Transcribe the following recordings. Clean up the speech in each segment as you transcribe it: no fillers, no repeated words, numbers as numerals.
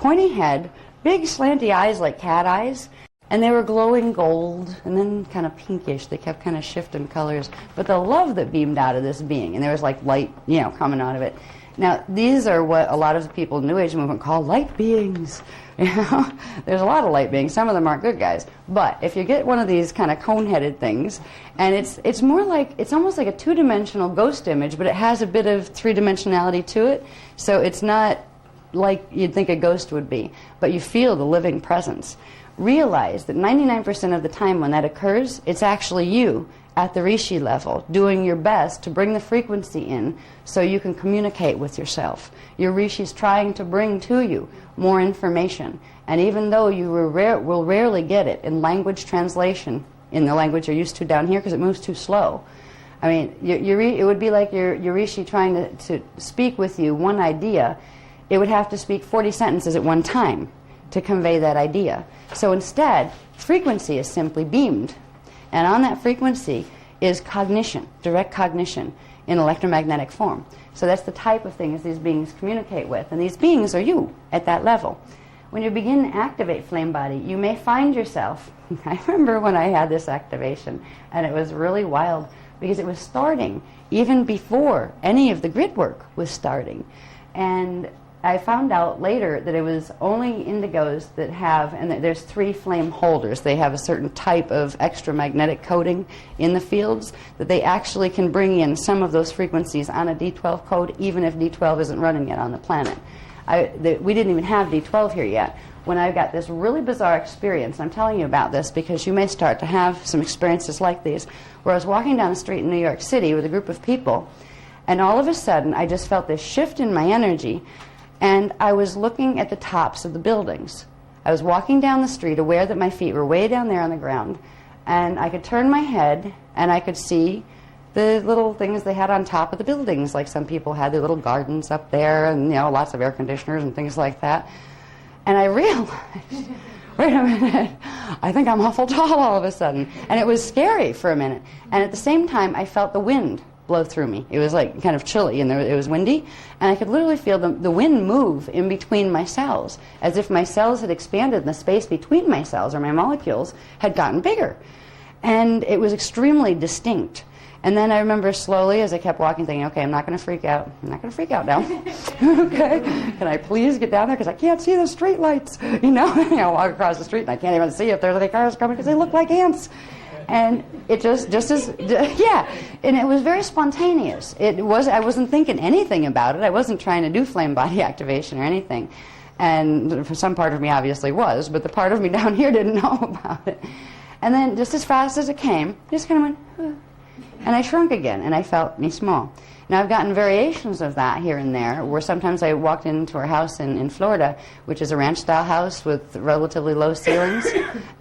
pointy head, big slanty eyes like cat eyes, and they were glowing gold and then kind of pinkish. They kept kind of shifting colors. But the love that beamed out of this being, and there was like light, coming out of it. Now, these are what a lot of the people in the New Age movement call light beings. There's a lot of light beings. Some of them aren't good guys. But if you get one of these kind of cone-headed things, and it's more like, it's almost like a two-dimensional ghost image, but it has a bit of three-dimensionality to it. So it's not like you'd think a ghost would be, but you feel the living presence. Realize that 99% of the time when that occurs, it's actually you at the Rishi level doing your best to bring the frequency in so you can communicate with yourself. Your Rishi's trying to bring to you more information, and even though you will rarely get it in language translation, in the language you're used to down here because it moves too slow. I mean, it would be like your Rishi trying to speak with you one idea. It would have to speak 40 sentences at one time to convey that idea. So instead, frequency is simply beamed. And on that frequency is cognition, direct cognition in electromagnetic form. So that's the type of things these beings communicate with. And these beings are you at that level. When you begin to activate flame body, you may find yourself, I remember when I had this activation, and it was really wild because it was starting even before any of the grid work was starting. And I found out later that it was only indigos that have, and there's 3 flame holders. They have a certain type of extramagnetic coding in the fields that they actually can bring in some of those frequencies on a D12 code, even if D12 isn't running yet on the planet. We didn't even have D12 here yet. When I got this really bizarre experience, I'm telling you about this because you may start to have some experiences like these, where I was walking down the street in New York City with a group of people, and all of a sudden I just felt this shift in my energy. And I was looking at the tops of the buildings. I was walking down the street aware that my feet were way down there on the ground, and I could turn my head and I could see the little things they had on top of the buildings, like some people had their little gardens up there and lots of air conditioners and things like that. And I realized, wait a minute, I think I'm awful tall all of a sudden. And it was scary for a minute. And at the same time, I felt the wind blow through me. It was like kind of chilly and it was windy, and I could literally feel the wind move in between my cells, as if my cells had expanded and the space between my cells, or my molecules, had gotten bigger. And it was extremely distinct. And then I remember slowly, as I kept walking, thinking, okay, I'm not going to freak out. I'm not going to freak out now. Okay, can I please get down there because I can't see the street lights, I walk across the street and I can't even see if there's any cars coming because they look like ants. And it just as, yeah, and it was very spontaneous. I wasn't thinking anything about it. I wasn't trying to do flame body activation or anything. And for some part of me obviously was, but the part of me down here didn't know about it. And then just as fast as it came, it just kind of went, and I shrunk again, and I felt me small. Now, I've gotten variations of that here and there, where sometimes I walked into our house in Florida, which is a ranch-style house with relatively low ceilings,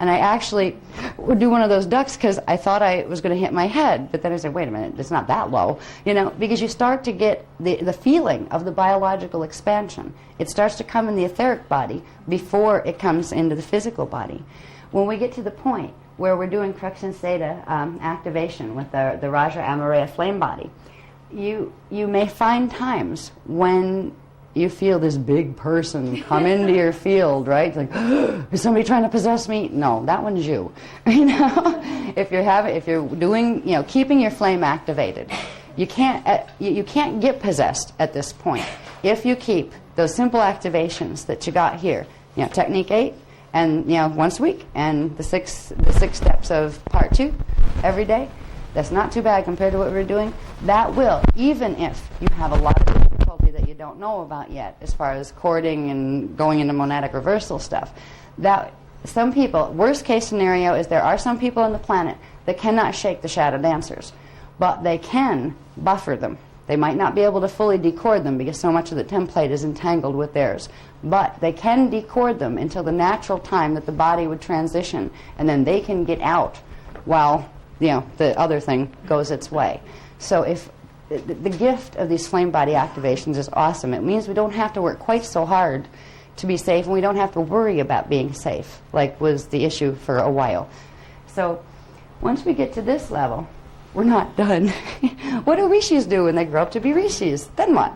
and I actually would do one of those ducks because I thought I was going to hit my head, but then I said, wait a minute, it's not that low, because you start to get the feeling of the biological expansion. It starts to come in the etheric body before it comes into the physical body. When we get to the point where we're doing Crux and Theta activation with the Raja Amareya flame body, you may find times when you feel this big person come into your field, right? It's like, is somebody trying to possess me? No, that one's you. If you're doing, keeping your flame activated, you can't get possessed at this point if you keep those simple activations that you got here. Technique 8, and once a week, and the six steps of part 2 every day. That's not too bad compared to what we're doing. That will, even if you have a lot of difficulty that you don't know about yet, as far as cording and going into monadic reversal stuff, that some people, worst case scenario is there are some people on the planet that cannot shake the shadow dancers, but they can buffer them. They might not be able to fully decord them because so much of the template is entangled with theirs, but they can decord them until the natural time that the body would transition, and then they can get out while the other thing goes its way. So if the gift of these flame body activations is awesome, it means we don't have to work quite so hard to be safe, and we don't have to worry about being safe, like was the issue for a while. So once we get to this level, we're not done. What do rishis do when they grow up to be rishis? Then what?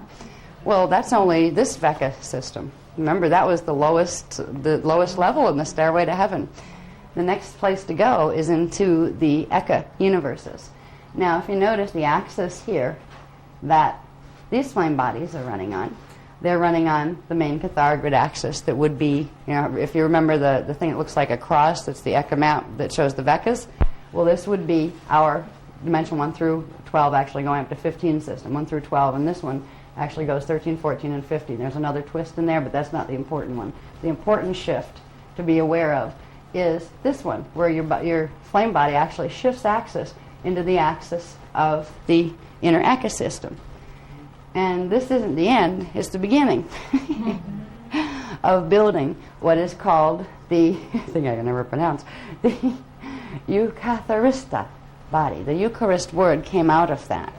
Well, that's only this Veka system. Remember, that was the lowest level in the stairway to heaven. The next place to go is into the Eka universes. Now, if you notice the axis here that these flame bodies are running on, they're running on the main Cathara grid axis that would be, if you remember the thing that looks like a cross, that's the Eka map that shows the Vekas. Well, this would be our dimension 1 through 12 actually going up to 15 system, 1 through 12, and this one actually goes 13, 14, and 15. There's another twist in there, but that's not the important one. The important shift to be aware of is this one, where your flame body actually shifts axis into the axis of the inner Eka system. And this isn't the end, it's the beginning of building what is called the, thing I can never pronounce, the Eucharista body. The Eucharist word came out of that.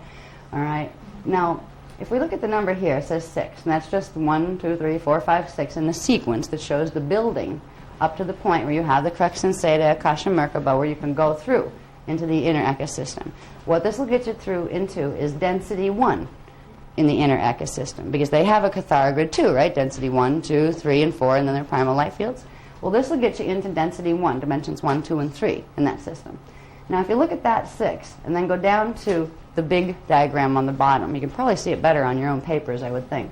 All right. Now, if we look at the number here, it says 6, and that's just 1, 2, 3, 4, 5, 6 in the sequence that shows the building up to the point where you have the Crux and Seda, Akasha, Merkaba, where you can go through into the inner Eka system. What this will get you through into is density 1 in the inner Eka system, because they have a Cathara grid too, right? Density 1, 2, 3, and 4, and then their primal light fields. Well, this will get you into density 1, dimensions 1, 2, and 3 in that system. Now, if you look at that 6, and then go down to the big diagram on the bottom, you can probably see it better on your own papers, I would think.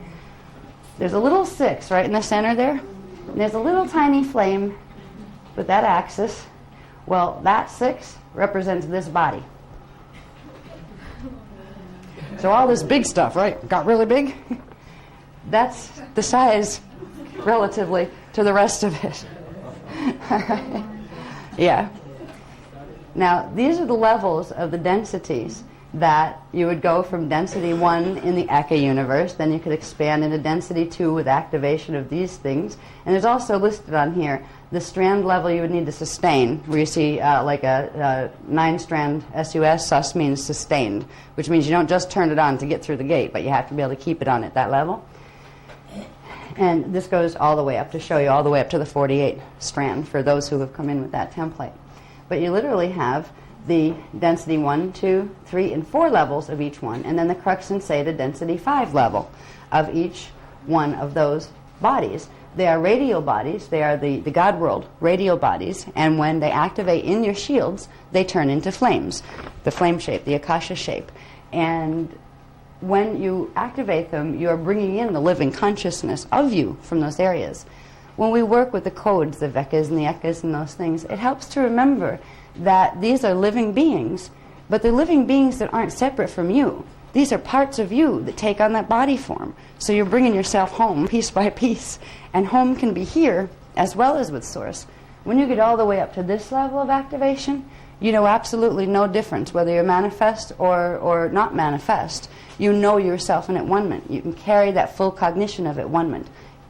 There's a little 6 right in the center there, and there's a little tiny flame with that axis. Well, that 6 represents this body. So all this big stuff, right, got really big? That's the size, relatively, to the rest of it. All right? Yeah. Now, these are the levels of the densities that you would go from density 1 in the Eka universe, then you could expand into density 2 with activation of these things. And there's also listed on here the strand level you would need to sustain, where you see like a 9-strand SUS. Sus means sustained, which means you don't just turn it on to get through the gate, but you have to be able to keep it on at that level. And this goes all the way up to show you all the way up to the 48 strand for those who have come in with that template. But you literally have the density 1, 2, 3, and 4 levels of each one, and then the Crux and Seda density 5 level of each one of those bodies. They are radial bodies. They are the God world radial bodies, and when they activate in your shields, they turn into flames, the flame shape, the Akasha shape. And when you activate them, you are bringing in the living consciousness of you from those areas. When we work with the codes, the Vekas and the Ekas and those things, it helps to remember that these are living beings, but they're living beings that aren't separate from you. These are parts of you that take on that body form. So you're bringing yourself home piece by piece, and home can be here as well as with Source. When you get all the way up to this level of activation, you know absolutely no difference whether you're manifest or not manifest. You know yourself in at-one-ment. You can carry that full cognition of at-one-ment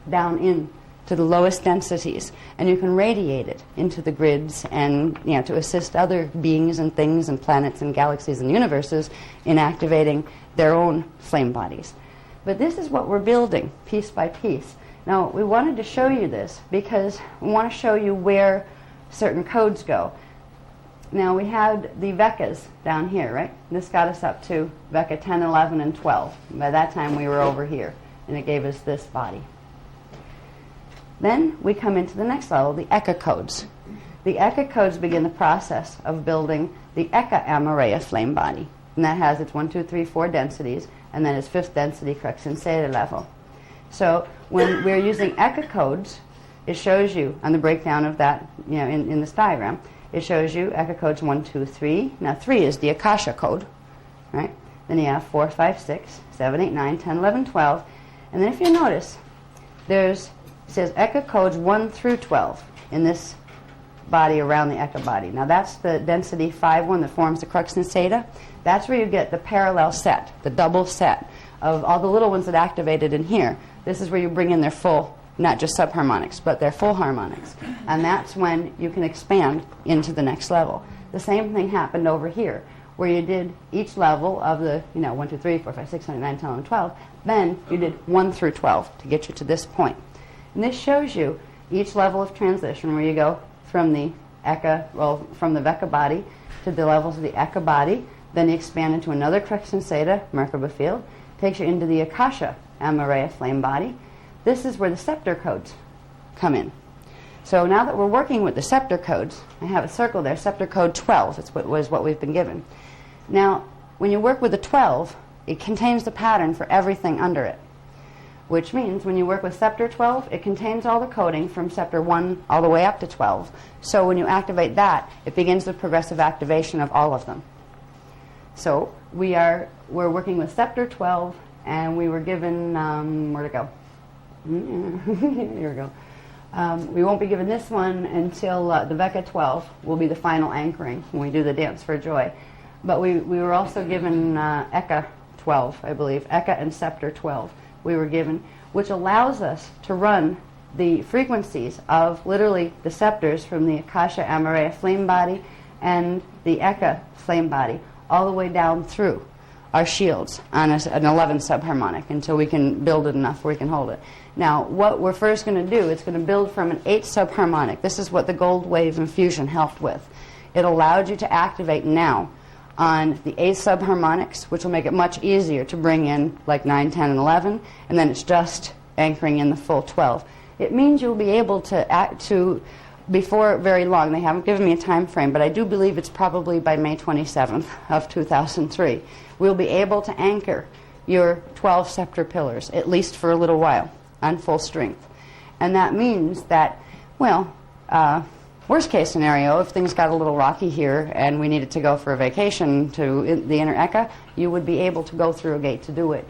down in to the lowest densities, and you can radiate it into the grids and to assist other beings and things and planets and galaxies and universes in activating their own flame bodies. But this is what we're building piece by piece. Now, we wanted to show you this because we want to show you where certain codes go. Now, we had the Vekas down here, right? This got us up to Veka 10, 11, and 12. By that time, we were over here, and it gave us this body. Then we come into the next level, the Eka codes. The Eka codes begin the process of building the Eka Amareya flame body. And that has its 1, 2, 3, 4 densities, and then its 5th density Crux and Seda level. So when we're using Eka codes, it shows you on the breakdown of that, in this diagram, it shows you Eka codes 1, 2, 3. Now 3 is the Akasha code, right? Then you have 4, 5, 6, 7, 8, 9, 10, 11, 12. And then if you notice, it says Eka codes 1 through 12 in this body around the Eka body. Now that's the density 5 one that forms the Crux and Seda. That's where you get the parallel set, the double set of all the little ones that activated in here. This is where you bring in their full, not just subharmonics, but their full harmonics. And that's when you can expand into the next level. The same thing happened over here, where you did each level of the 1, 2, 3, 4, 5, 6, 7, 8, 9, 10, 11, 12. Then you did 1 through 12 to get you to this point. And this shows you each level of transition where you go from the from the Veka body to the levels of the Eka body. Then you expand into another Crux and Seda, Merkaba field. Takes you into the Akasha Amareya flame body. this is where the scepter codes come in. So now that we're working with the scepter codes, I have a circle there, scepter code 12 was what we've been given. Now, when you work with the 12, it contains the pattern for everything under it, which means when you work with scepter 12, it contains all the coding from scepter 1 all the way up to 12. So when you activate that, it begins the progressive activation of all of them. So we're working with scepter 12, and we were given, where to go? Here we go. We won't be given this one until the Vecca 12 will be the final anchoring when we do the Dance for Joy. But we were also given Eka 12, I believe, Eka and Scepter 12 we were given, which allows us to run the frequencies of literally the scepters from the Akasha Amareya flame body and the Eka flame body all the way down through our shields on an 11 subharmonic until we can build it enough where we can hold it. Now, what we're first going to do, it's going to build from an 8 subharmonic. This is what the gold wave infusion helped with. It allowed you to activate now on the 8 subharmonics, which will make it much easier to bring in like 9, 10, and 11, and then it's just anchoring in the full 12. It means you'll be able to before very long, they haven't given me a time frame, but I do believe it's probably by May 27th of 2003, we'll be able to anchor your 12 scepter pillars, at least for a little while, on full strength. And that means that, well, worst case scenario, if things got a little rocky here and we needed to go for a vacation to the inner Eka, you would be able to go through a gate to do it.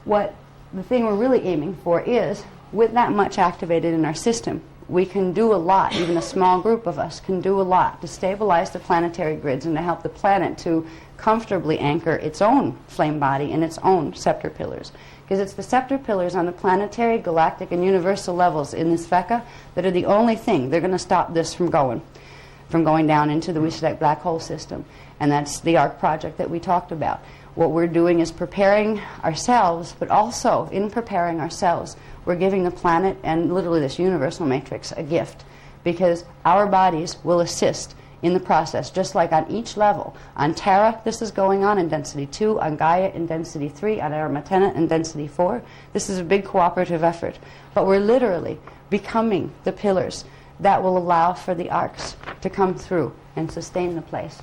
What the thing we're really aiming for is, with that much activated in our system, we can do a lot, even a small group of us can do a lot to stabilize the planetary grids and to help the planet to comfortably anchor its own flame body and its own scepter pillars. Because it's the scepter pillars on the planetary, galactic, and universal levels in this Vecca that are the only thing they're going to stop this from going down into the Wishdek black hole system. And that's the ARC project that we talked about. What we're doing is preparing ourselves, but also in preparing ourselves, we're giving the planet and literally this universal matrix a gift, because our bodies will assist in the process, just like on each level. On Terra, this is going on in density 2, on Gaia in density 3, on Aramatena in density 4. This is a big cooperative effort. But we're literally becoming the pillars that will allow for the arcs to come through and sustain the place.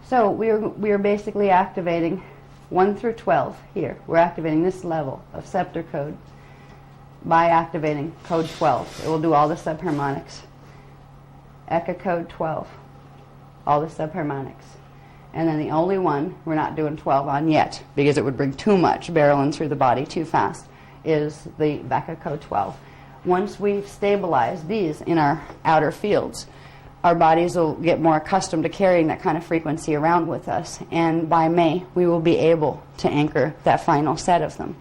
So we are basically activating 1 through 12 here. We're activating this level of scepter code by activating code 12. It will do all the subharmonics. Eka code 12, all the subharmonics. And then the only one we're not doing 12 on yet, because it would bring too much barreling through the body too fast, is the Vecca code 12. Once we've stabilized these in our outer fields, our bodies will get more accustomed to carrying that kind of frequency around with us, and by May we will be able to anchor that final set of them.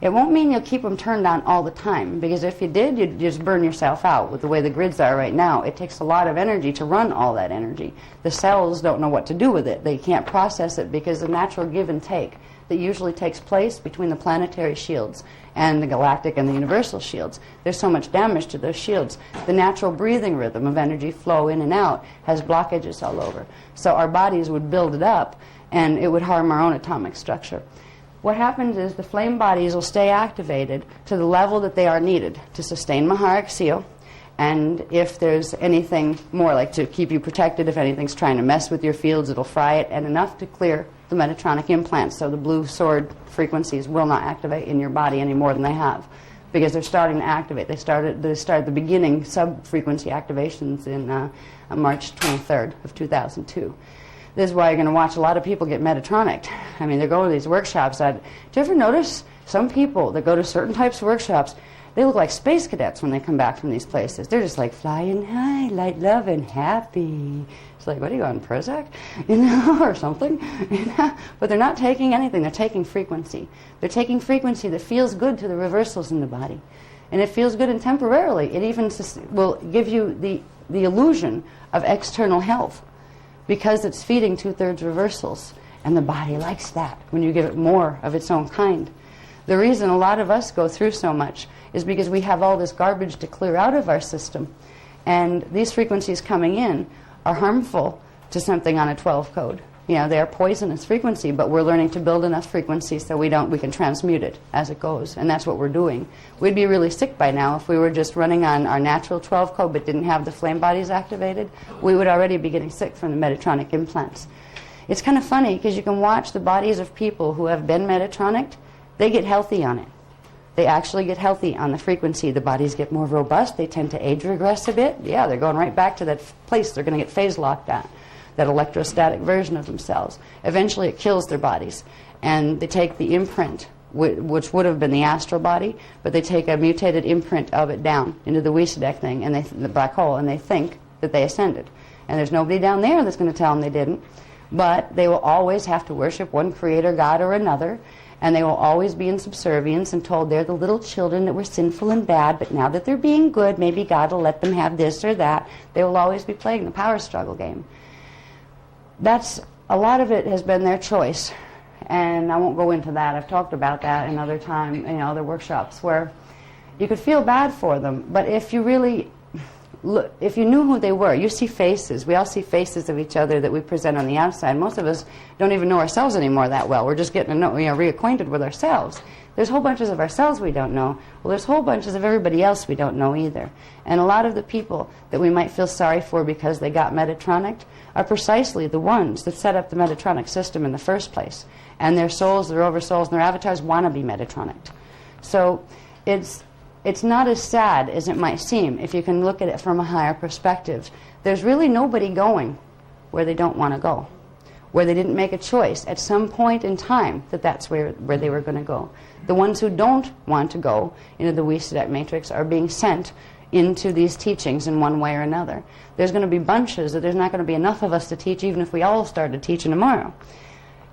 It won't mean you'll keep them turned on all the time, because if you did, you'd just burn yourself out with the way the grids are right now. It takes a lot of energy to run all that energy. The cells don't know what to do with it. They can't process it because the natural give and take that usually takes place between the planetary shields and the galactic and the universal shields. There's so much damage to those shields. The natural breathing rhythm of energy flow in and out has blockages all over. So our bodies would build it up, and it would harm our own atomic structure. What happens is the flame bodies will stay activated to the level that they are needed to sustain Mahara Seal, and if there's anything more, like to keep you protected, if anything's trying to mess with your fields, it'll fry it, and enough to clear the Metatronic implants, so the blue sword frequencies will not activate in your body any more than they have, because they're starting to activate. They started the beginning sub-frequency activations in March 23rd of 2002. This is why you're going to watch a lot of people get Metatronic. I mean, they're going to these workshops. Do you ever notice some people that go to certain types of workshops, they look like space cadets when they come back from these places. They're just like flying high, light, love, and happy. It's like, what are you on, Prozac? Or something? But they're not taking anything. They're taking frequency. They're taking frequency that feels good to the reversals in the body. And it feels good, and temporarily it even will give you the illusion of external health, because it's feeding 2/3 reversals. And the body likes that when you give it more of its own kind. The reason a lot of us go through so much is because we have all this garbage to clear out of our system. And these frequencies coming in are harmful to something on a 12 code. You know, they are poisonous frequency, but we're learning to build enough frequency so we can transmute it as it goes, and that's what we're doing. We'd be really sick by now if we were just running on our natural 12 code but didn't have the flame bodies activated. We would already be getting sick from the Metatronic implants. It's kind of funny because you can watch the bodies of people who have been Metatronic. They get healthy on it. They actually get healthy on the frequency. The bodies get more robust. They tend to age regress a bit. Yeah, they're going right back to that place they're going to get phase locked at, that electrostatic version of themselves. Eventually it kills their bodies. And they take the imprint, which would have been the astral body, but they take a mutated imprint of it down into the Wisdek thing, and the black hole, and they think that they ascended. And there's nobody down there that's going to tell them they didn't. But they will always have to worship one creator god or another, and they will always be in subservience and told they're the little children that were sinful and bad, but now that they're being good, maybe God will let them have this or that. They will always be playing the power struggle game. A lot of it has been their choice, and I won't go into that. I've talked about that in other workshops where you could feel bad for them, but if you really look, if you knew who they were, you see faces. We all see faces of each other that we present on the outside. Most of us don't even know ourselves anymore that well. We're just getting to know, reacquainted with ourselves. There's whole bunches of ourselves we don't know. Well, there's whole bunches of everybody else we don't know either. And a lot of the people that we might feel sorry for because they got Metatronic are precisely the ones that set up the Metatronic system in the first place. And their souls, their oversouls, and their avatars want to be Metatronic. So it's not as sad as it might seem if you can look at it from a higher perspective. There's really nobody going where they don't want to go, where they didn't make a choice at some point in time that that's where they were going to go. The ones who don't want to go into the Wisdek matrix are being sent into these teachings in one way or another. There's going to be bunches that there's not going to be enough of us to teach even if we all started teaching tomorrow.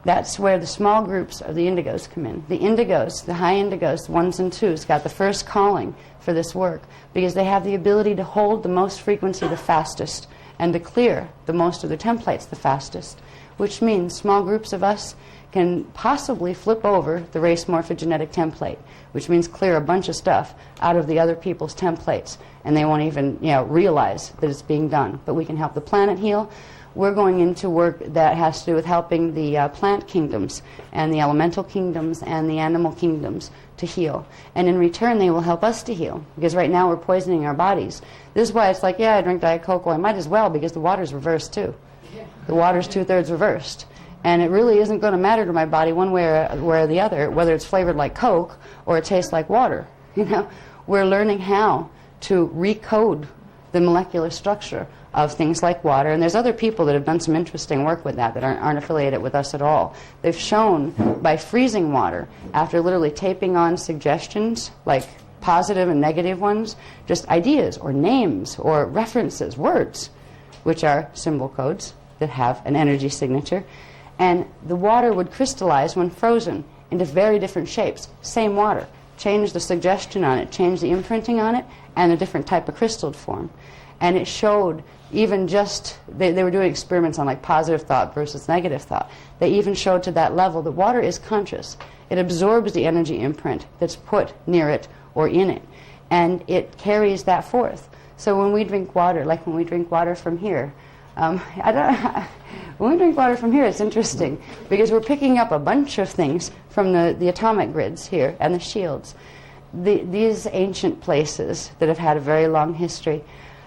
That's where the small groups of the indigos come in. The indigos, the high indigos, ones and twos, got the first calling for this work because they have the ability to hold the most frequency the fastest and to clear the most of the templates the fastest, which means small groups of us can possibly flip over the race morphogenetic template, which means clear a bunch of stuff out of the other people's templates, and they won't even realize that it's being done. But we can help the planet heal. We're going into work that has to do with helping the plant kingdoms and the elemental kingdoms and the animal kingdoms to heal. And in return, they will help us to heal, because right now we're poisoning our bodies. This is why it's like, yeah, I drink Diet Coke. Well, I might as well, because the water's reversed too. The water's 2/3 reversed. And it really isn't going to matter to my body one way or the other, whether it's flavored like Coke or it tastes like water. We're learning how to recode the molecular structure of things like water, and there's other people that have done some interesting work with that aren't affiliated with us at all. They've shown by freezing water, after literally taping on suggestions, like positive and negative ones, just ideas or names or references, words, which are symbol codes that have an energy signature, and the water would crystallize when frozen into very different shapes. Same water. Change the suggestion on it, change the imprinting on it, and a different type of crystal form. And it showed even just, they were doing experiments on like positive thought versus negative thought. They even showed to that level that water is conscious. It absorbs the energy imprint that's put near it or in it, and it carries that forth. So when we drink water, like when we drink water from here, when we drink water from here, it's interesting because we're picking up a bunch of things from the atomic grids here and the shields. These ancient places that have had a very long history,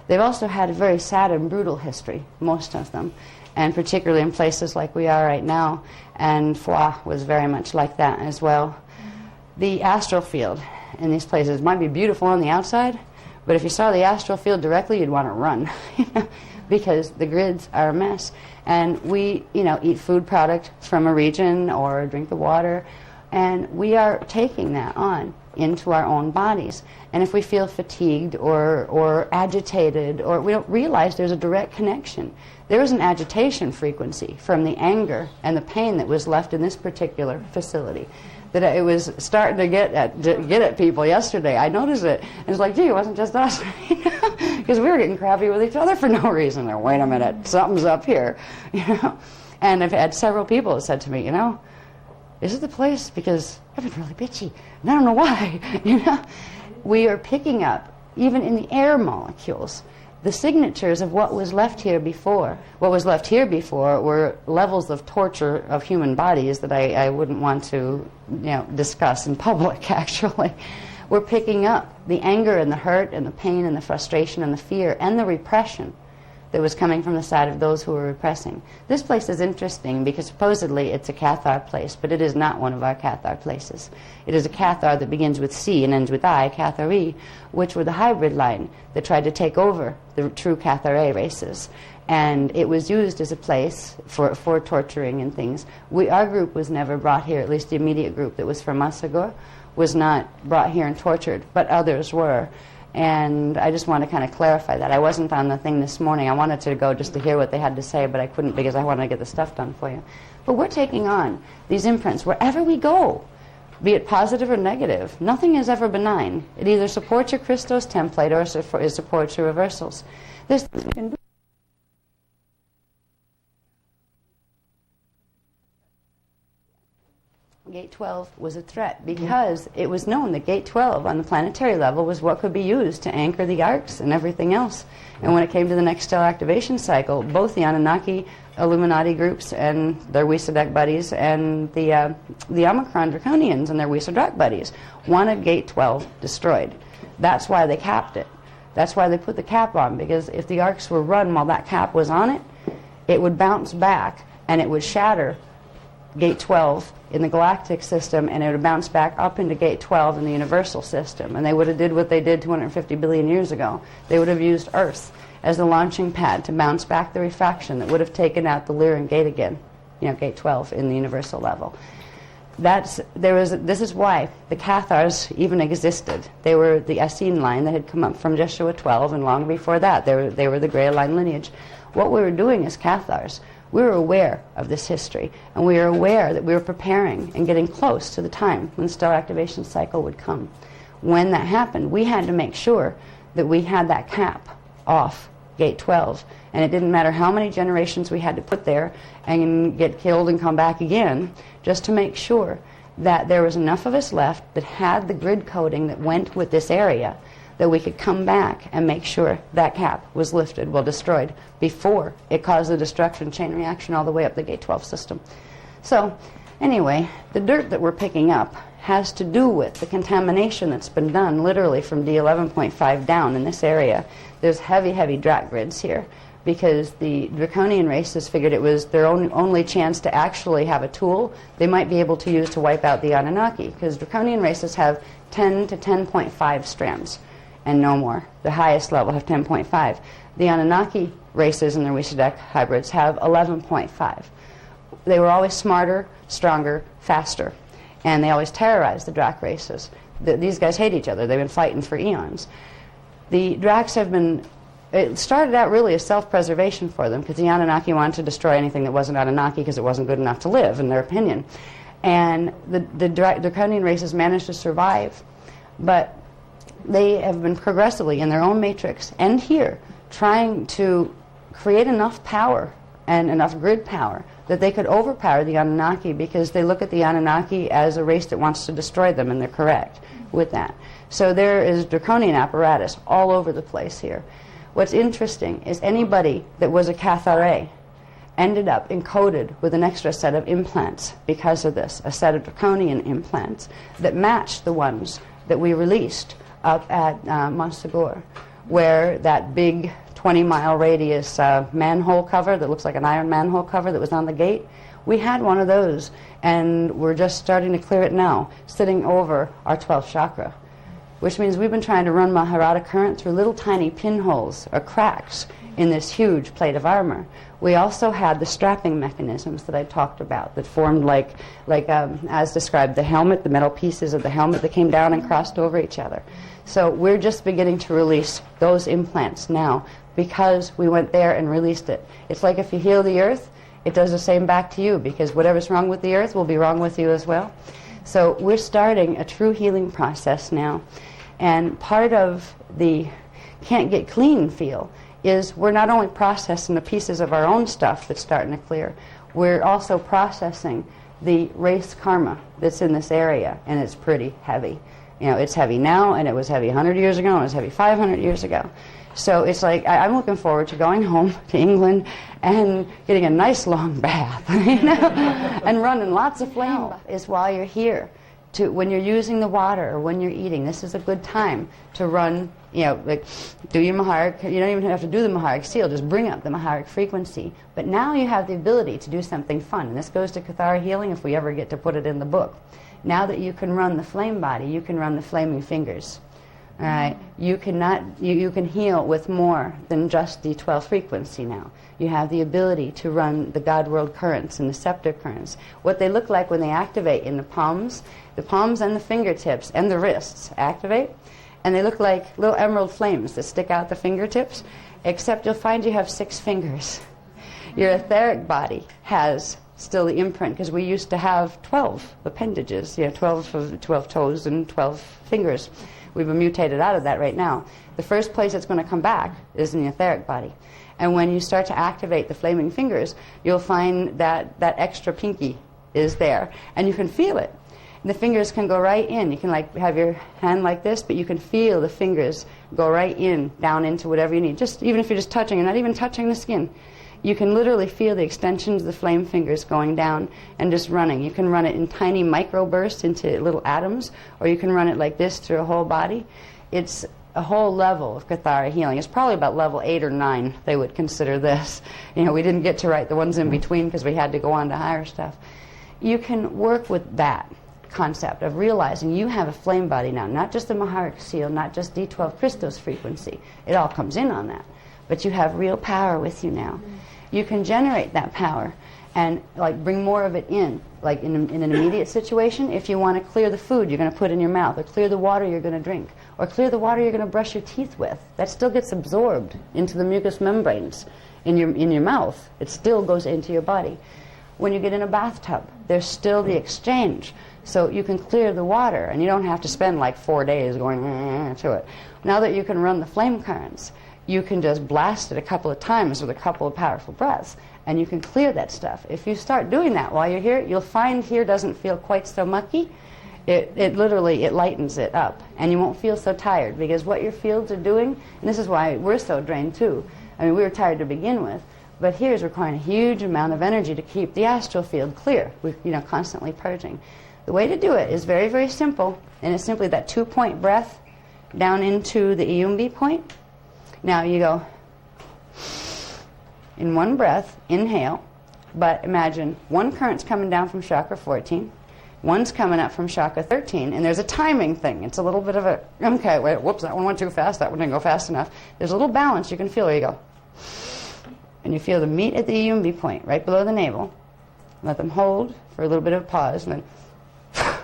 they've also had a very sad and brutal history, most of them, and particularly in places like we are right now, and Foix was very much like that as well. The astral field in these places might be beautiful on the outside, but if you saw the astral field directly, you'd want to run, because the grids are a mess. And we, eat food product from a region or drink the water, and we are taking that on into our own bodies. And if we feel fatigued or agitated, or we don't realize there's a direct connection. There is an agitation frequency from the anger and the pain that was left in this particular facility, that it was starting to get at people yesterday. I noticed it. And it's like, gee, it wasn't just us. Because we were getting crappy with each other for no reason. Or, wait a minute, something's up here. And I've had several people that said to me, is it the place? Because I've been really bitchy, and I don't know why. We are picking up, even in the air molecules, the signatures of what was left here before. What was left here before were levels of torture of human bodies that I wouldn't want to, discuss in public, actually. We're picking up the anger and the hurt and the pain and the frustration and the fear and the repression that was coming from the side of those who were repressing. This place is interesting because supposedly it's a Cathar place, but it is not one of our Cathar places. It is a Cathar that begins with C and ends with I, Cathari, which were the hybrid line that tried to take over the true Cathar races. And it was used as a place for torturing and things. Our group was never brought here, at least the immediate group that was from Masagur, was not brought here and tortured, but others were. And I just want to kind of clarify that. I wasn't on the thing this morning. I wanted to go just to hear what they had to say, but I couldn't because I wanted to get the stuff done for you. But we're taking on these imprints wherever we go, be it positive or negative. Nothing is ever benign. It either supports your Christos template or it supports your reversals. There's things we can do. Gate 12 was a threat because it was known that Gate 12 on the planetary level was what could be used to anchor the arcs and everything else. And when it came to the next stellar activation cycle, both the Anunnaki Illuminati groups and their Wisadek buddies and the Omicron Draconians and their Wisadek buddies wanted Gate 12 destroyed. That's why they capped it. That's why they put the cap on, because if the arcs were run while that cap was on it, it would bounce back and it would shatter Gate 12 in the galactic system, and it would bounce back up into Gate 12 in the universal system. And they would have did what they did 250 billion years ago. They would have used Earth as the launching pad to bounce back the refraction that would have taken out the Lyran gate again, Gate 12 in the universal level. This is why the Cathars even existed. They were the Essene line that had come up from Jeshua 12, and long before that, they were the Grey line lineage. What we were doing as Cathars, we were aware of this history, and we were aware that we were preparing and getting close to the time when the stellar activation cycle would come. When that happened, we had to make sure that we had that cap off Gate 12, and it didn't matter how many generations we had to put there and get killed and come back again, just to make sure that there was enough of us left that had the grid coding that went with this area, that we could come back and make sure that cap was lifted, well, destroyed, before it caused the destruction chain reaction all the way up the Gate 12 system. So, anyway, the dirt that we're picking up has to do with the contamination that's been done literally from D11.5 down in this area. There's heavy, heavy Drac grids here because the Draconian races figured it was their only chance to actually have a tool they might be able to use to wipe out the Anunnaki, because Draconian races have 10 to 10.5 strands and no more. The highest level have 10.5. The Anunnaki races and their Wisadek hybrids have 11.5. They were always smarter, stronger, faster, and they always terrorized the Drac races. These guys hate each other. They've been fighting for eons. The Dracs have been... It started out really as self-preservation for them, because the Anunnaki wanted to destroy anything that wasn't Anunnaki because it wasn't good enough to live, in their opinion. And the Draconian races managed to survive. But they have been progressively, in their own matrix and here, trying to create enough power and enough grid power that they could overpower the Anunnaki, because they look at the Anunnaki as a race that wants to destroy them, and they're correct with that. So there is Draconian apparatus all over the place here. What's interesting is anybody that was a Cathare ended up encoded with an extra set of implants because of this, a set of Draconian implants that matched the ones that we released up at Montsegur, where that big 20-mile radius manhole cover that looks like an iron manhole cover that was on the gate, we had one of those, and we're just starting to clear it now, sitting over our 12th chakra, which means we've been trying to run Maharata current through little tiny pinholes or cracks in this huge plate of armor. We also had the strapping mechanisms that I talked about that formed like as described, the helmet, the metal pieces of the helmet that came down and crossed over each other. So we're just beginning to release those implants now because we went there and released it. It's like if you heal the earth, it does the same back to you, because whatever's wrong with the earth will be wrong with you as well. So we're starting a true healing process now. And part of the can't get clean feel is we're not only processing the pieces of our own stuff that's starting to clear, we're also processing the race karma that's in this area, and it's pretty heavy. You know, it's heavy now, and it was heavy 100 years ago, and it was heavy 500 years ago. So it's like I'm looking forward to going home to England and getting a nice long bath, you know, and running lots of flame. Is while you're here, when you're using the water or when you're eating, this is a good time to run. You know, like do your Maharic. You don't even have to do the Maharic seal. Just bring up the Maharic frequency. But now you have the ability to do something fun, and this goes to Kathara healing if we ever get to put it in the book. Now that you can run the flame body, you can run the flaming fingers. All right, you can heal with more than just the 12 frequency now. You have the ability to run the God world currents and the scepter currents. What they look like when they activate in the palms and the fingertips and the wrists activate, and they look like little emerald flames that stick out the fingertips, except you'll find you have 6 fingers. Your etheric body has still the imprint, because we used to have 12 appendages, 12 toes and 12 fingers. We've been mutated out of that right now. The first place it's going to come back is in the etheric body. And when you start to activate the flaming fingers, you'll find that that extra pinky is there. And you can feel it. And the fingers can go right in. You can like have your hand like this, but you can feel the fingers go right in, down into whatever you need. Just even if you're just touching, and not even touching the skin. You can literally feel the extensions of the flame fingers going down and just running. You can run it in tiny micro bursts into little atoms, or you can run it like this through a whole body. It's a whole level of Kathara healing. It's probably about level 8 or 9 they would consider this. You know, we didn't get to write the ones in between because we had to go on to higher stuff. You can work with that concept of realizing you have a flame body now, not just the Maharic seal, not just D12 Christos frequency. It all comes in on that. But you have real power with you now. You can generate that power and like bring more of it in. Like in an immediate situation, if you want to clear the food you're going to put in your mouth, or clear the water you're going to drink, or clear the water you're going to brush your teeth with, that still gets absorbed into the mucous membranes in your mouth. It still goes into your body. When you get in a bathtub, there's still the exchange. So you can clear the water, and you don't have to spend like 4 days going to it. Now that you can run the flame currents, you can just blast it a couple of times with a couple of powerful breaths, and you can clear that stuff. If you start doing that while you're here, you'll find here doesn't feel quite so mucky. It literally lightens it up, and you won't feel so tired, because what your fields are doing, and this is why we're so drained too. I mean, we were tired to begin with, but here's requiring a huge amount of energy to keep the astral field clear. We're constantly purging. The way to do it is very, very simple, and it's simply that 2-point breath down into the Iyumbi point. Now you go in one breath, inhale, but imagine one current's coming down from chakra 14, one's coming up from chakra 13, and there's a timing thing. It's a little bit of a, okay, wait, whoops, that one went too fast, that one didn't go fast enough. There's a little balance you can feel where you go. And you feel the meat at the Iyumbi point, right below the navel. Let them hold for a little bit of a pause, and then,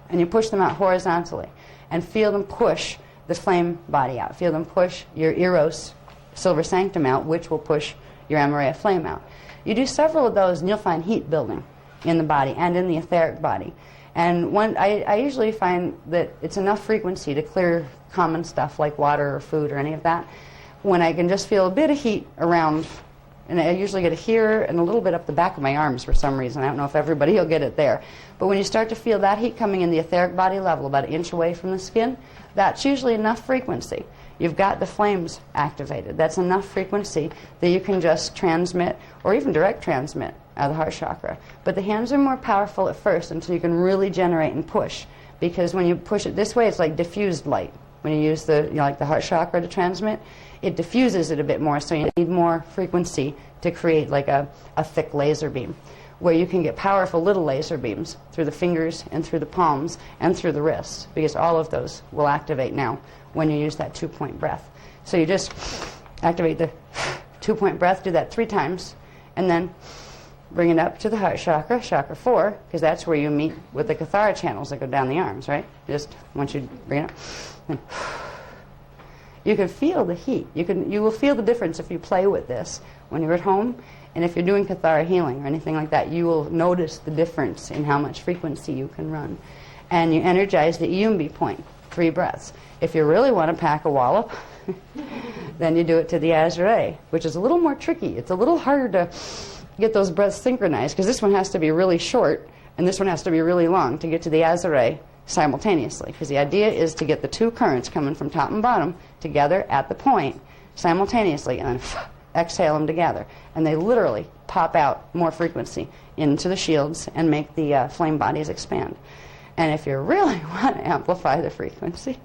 and you push them out horizontally, and feel them push the flame body out. Feel them push your Eros silver sanctum out, which will push your Amareya flame out. You do several of those, and you'll find heat building in the body and in the etheric body. And I usually find that it's enough frequency to clear common stuff like water or food or any of that when I can just feel a bit of heat around. And I usually get it here and a little bit up the back of my arms for some reason. I don't know if everybody will get it there. But when you start to feel that heat coming in the etheric body level, about 1 inch away from the skin, that's usually enough frequency. You've got the flames activated. That's enough frequency that you can just transmit, or even direct transmit, out of the heart chakra. But the hands are more powerful at first until you can really generate and push. Because when you push it this way, it's like diffused light. When you use the, like the heart chakra to transmit, it diffuses it a bit more, so you need more frequency to create like a thick laser beam, where you can get powerful little laser beams through the fingers and through the palms and through the wrists, because all of those will activate now when you use that 2-point breath. So you just activate the 2-point breath, do that 3 times, and then bring it up to the heart chakra, chakra 4, because that's where you meet with the Kathara channels that go down the arms, right? Just once you bring it up, and you can feel the heat. You will feel the difference if you play with this when you're at home, and if you're doing Kathara healing or anything like that, you will notice the difference in how much frequency you can run. And you energize the Iyumbi point, 3 breaths. If you really want to pack a wallop, then you do it to the Azure, which is a little more tricky. It's a little harder to get those breaths synchronized, because this one has to be really short, and this one has to be really long to get to the Azure simultaneously, because the idea is to get the two currents coming from top and bottom together at the point simultaneously, and then exhale them together. And they literally pop out more frequency into the shields and make the flame bodies expand. And if you really want to amplify the frequency,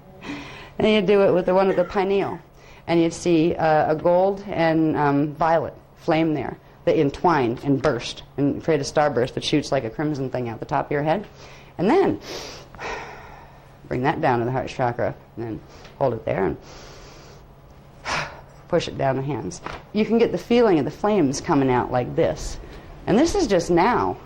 then you do it with the one of the pineal. And you'd see a gold and violet flame there that entwine and burst and create a starburst that shoots like a crimson thing out the top of your head. And then bring that down to the heart chakra and then hold it there and push it down the hands. You can get the feeling of the flames coming out like this. And this is just now.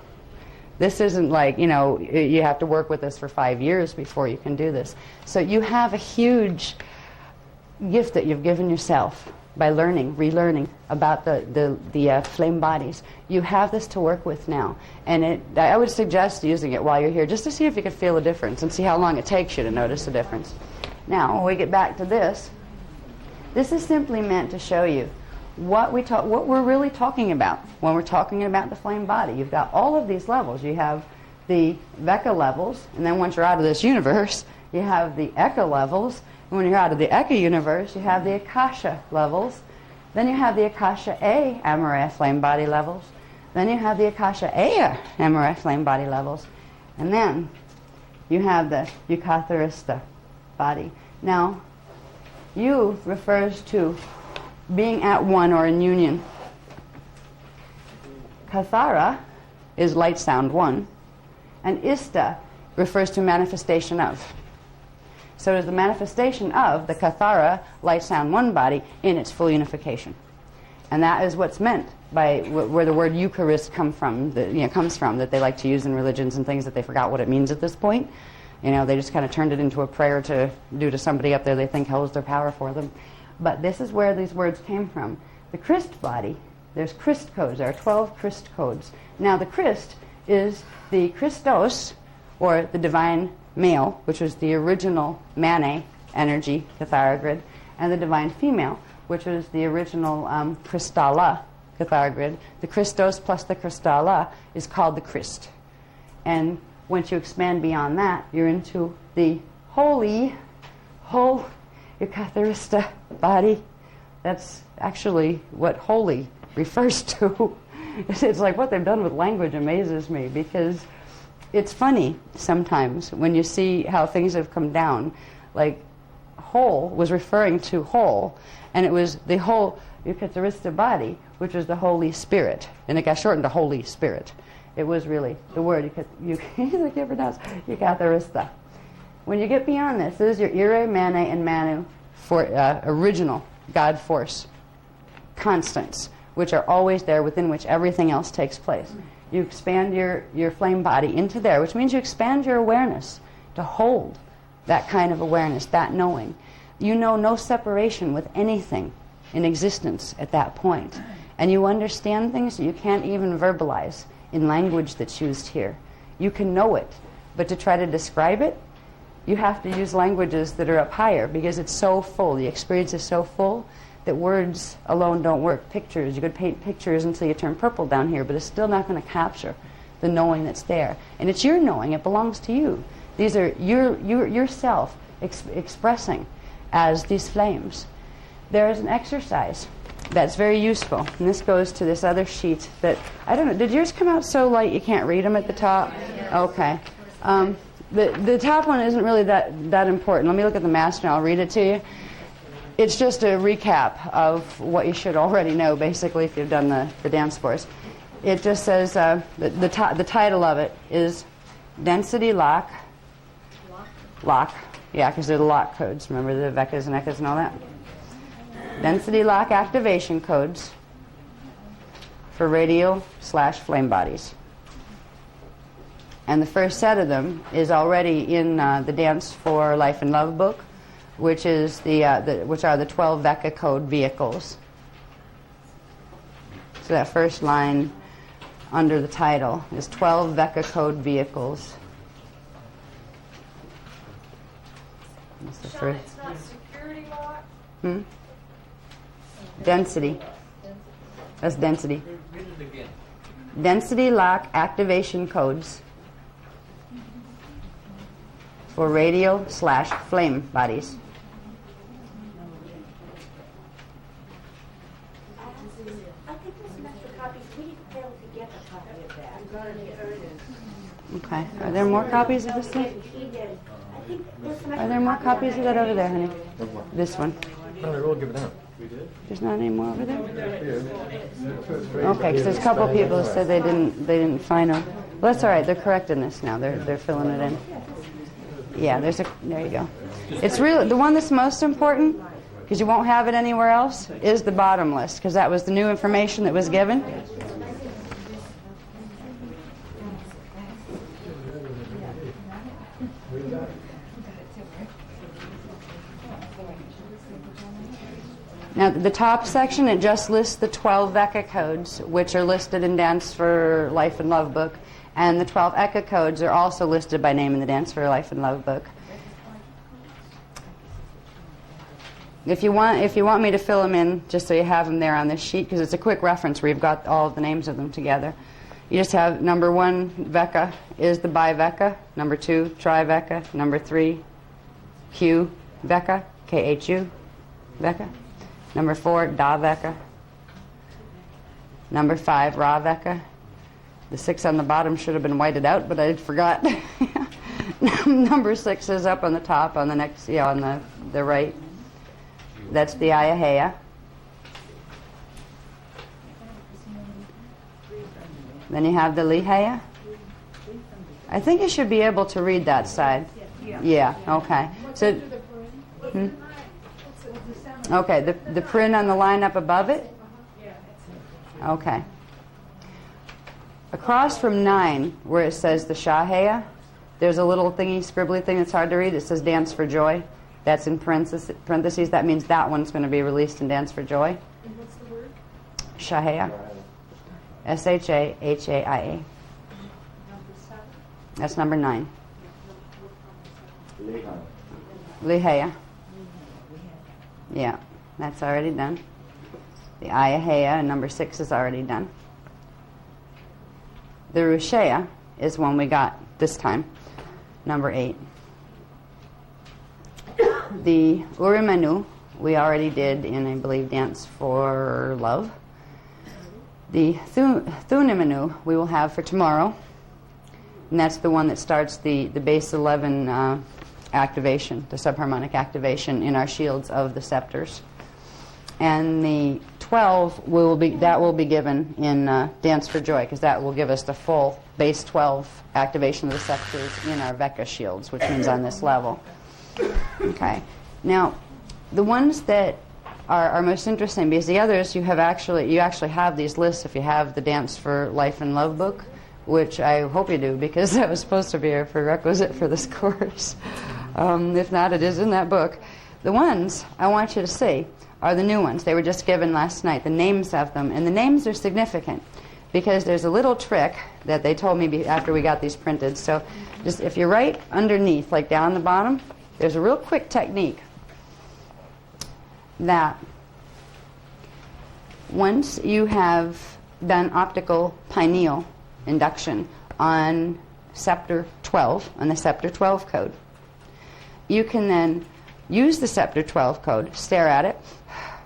This isn't like, you know, you have to work with this for 5 years before you can do this. So you have a huge gift that you've given yourself by learning, relearning about the flame bodies. You have this to work with now. And I would suggest using it while you're here, just to see if you can feel a difference and see how long it takes you to notice the difference. Now, when we get back to this, this is simply meant to show you what we're really talking about when we're talking about the flame body. You've got all of these levels. You have the Veka levels, and then once you're out of this universe, you have the Eka levels. And when you're out of the Eka universe, you have the Akasha levels. Then you have the Akasha A Amaraya flame body levels. Then you have the Akasha Aya Amaraya flame body levels. And then you have the Yukatharista body. Now, Yu refers to being at one or in union. Kathara is light sound one, and Ista refers to manifestation of. So it is the manifestation of the Kathara light sound one body in its full unification. And that is what's meant by where the word Eucharist comes from, that they like to use in religions and things that they forgot what it means at this point. You know, they just kind of turned it into a prayer to do to somebody up there they think holds their power for them. But this is where these words came from. The Christ body, there's Christ codes. There are 12 Christ codes. Now the Christ is the Christos, or the divine male, which was the original Mane energy, Kathara grid, and the divine female, which was the original Kristalla, Kathara grid. The Christos plus the Kristalla is called the Christ. And once you expand beyond that, you're into the whole Yukatharista body. That's actually what holy refers to. It's like what they've done with language amazes me, because it's funny sometimes when you see how things have come down. Like whole was referring to whole, and it was the whole Yukatharista body, which was the Holy Spirit, and it got shortened to Holy Spirit. It was really the word Yukatharista. When you get beyond this is your Ire, Mane, and Manu for original God force constants, which are always there, within which everything else takes place. You expand your flame body into there, which means you expand your awareness to hold that kind of awareness, that knowing. You know no separation with anything in existence at that point. And you understand things that you can't even verbalize in language that's used here. You can know it, but to try to describe it, you have to use languages that are up higher, because it's so full. The experience is so full that words alone don't work. Pictures, you could paint pictures until you turn purple down here, but it's still not going to capture the knowing that's there. And it's your knowing, it belongs to you. These are yourself expressing as these flames. There is an exercise that's very useful, and this goes to this other sheet that, I don't know, did yours come out so light you can't read them at the top? Okay. The top one isn't really that important. Let me look at the master and I'll read it to you. It's just a recap of what you should already know, basically, if you've done the dance course. It just says, the title of it is Density Lock. Lock. Yeah, because they're the lock codes. Remember the Vekas and Ekas and all that? Density lock activation codes for radial/flame bodies. And the first set of them is already in the Dance for Life and Love book, which is which are the 12 Veka code vehicles. So that first line under the title is 12 Veka code vehicles. Sean, it's not security lock? Density. That's density. Read it again. Density lock activation codes for radial/flame bodies. I think there's some extra copies. We didn't be able to get a copy of that. Okay. Are there more copies of this one? He did. I think there's some Are extra there more copies copies of that over there, honey? This one. No, they're all given out. There's not any more over there? Okay, because there's a couple of people who said they didn't find them. Well, that's all right. They're correcting this now. They're filling it in. Yeah, there you go. It's really the one that's most important, because you won't have it anywhere else, is the bottom list, because that was the new information that was given. Now, the top section, it just lists the 12 Vecca codes, which are listed in Dance for Life and Love book. And the 12 Eka codes are also listed by name in the Dance for Life and Love book. If you want me to fill them in, just so you have them there on this sheet, because it's a quick reference where you've got all of the names of them together. You just have number 1, Vecca, is the Bivecca. Number 2, Trivecca. Number 3, Q, Vecca, K-H-U, Vecca. Number 4, Da Vecca. Number 5, Ra Vecca. The 6 on the bottom should have been whited out, but I forgot. Number 6 is up on the top, on the next, on the right. That's the Ayahea. Then you have the Lihaya. I think you should be able to read that side. Yeah, okay. So, okay, the print on the line up above it? Okay. Across from 9, where it says the Shahaya, there's a little thingy, scribbly thing that's hard to read. It says Dance for Joy. That's in parentheses. That means that one's going to be released in Dance for Joy. And what's the word? Shahaya. S-H-A-H-A-I-A. Number 7? That's number 9. Lihaya. Yeah, that's already done. The Ayahea, number 6, is already done. The Rushea is one we got this time, number 8. The Urimanu we already did in, I believe, Dance for Love. The Thunimanu we will have for tomorrow, and that's the one that starts the base 11 activation, the subharmonic activation in our shields of the scepters. And the 12 will be given in Dance for Joy, because that will give us the full base 12 activation of the scepters in our Vecca shields, which means on this level. Okay. Now, the ones that are most interesting, because the others you actually have these lists if you have the Dance for Life and Love book, which I hope you do, because that was supposed to be a prerequisite for this course. If not, it is in that book. The ones I want you to see are the new ones. They were just given last night, the names of them. And the names are significant because there's a little trick that they told me after we got these printed. So just if you're right underneath, like down the bottom, there's a real quick technique that once you have done optical pineal induction on Scepter 12, on the Scepter 12 code, you can then use the Scepter 12 code, stare at it,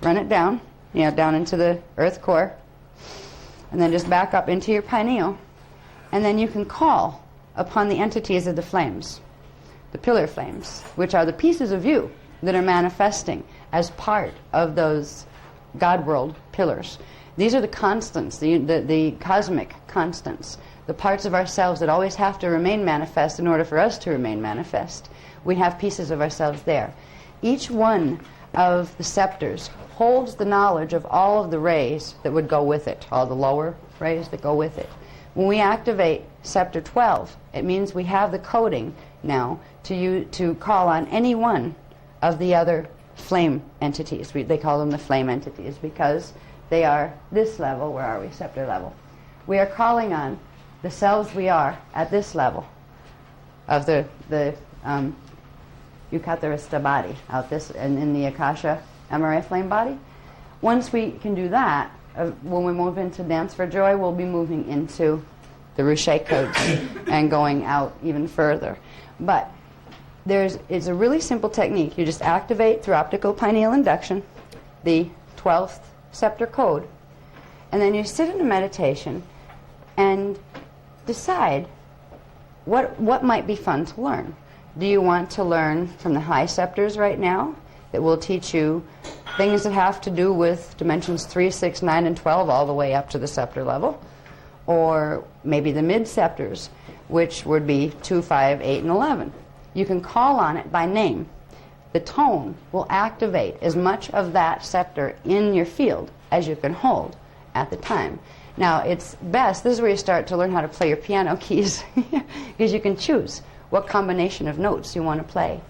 run it down, down into the earth core, and then just back up into your pineal, and then you can call upon the entities of the flames, the pillar flames, which are the pieces of you that are manifesting as part of those God world pillars. These are the constants, the cosmic constants, the parts of ourselves that always have to remain manifest in order for us to remain manifest. We have pieces of ourselves there. Each one of the scepters holds the knowledge of all of the rays that would go with it, all the lower rays that go with it. When we activate Scepter 12, it means we have the coding now to call on any one of the other flame entities. They call them the flame entities because they are this level. Where are we? Scepter level. We are calling on the selves we are at this level of the Yukatarista body out this and in the Akasha MRA flame body. Once we can do that, when we move into Dance for Joy, we'll be moving into the Ruche codes and going out even further. But It's a really simple technique. You just activate through optical pineal induction the 12th scepter code, and then you sit in a meditation and decide what might be fun to learn. Do you want to learn from the high scepters right now that will teach you things that have to do with dimensions 3, 6, 9, and 12 all the way up to the scepter level? Or maybe the mid scepters, which would be 2, 5, 8, and 11. You can call on it by name. The tone will activate as much of that scepter in your field as you can hold at the time. Now, it's best, this is where you start to learn how to play your piano keys, because you can choose what combination of notes you want to play.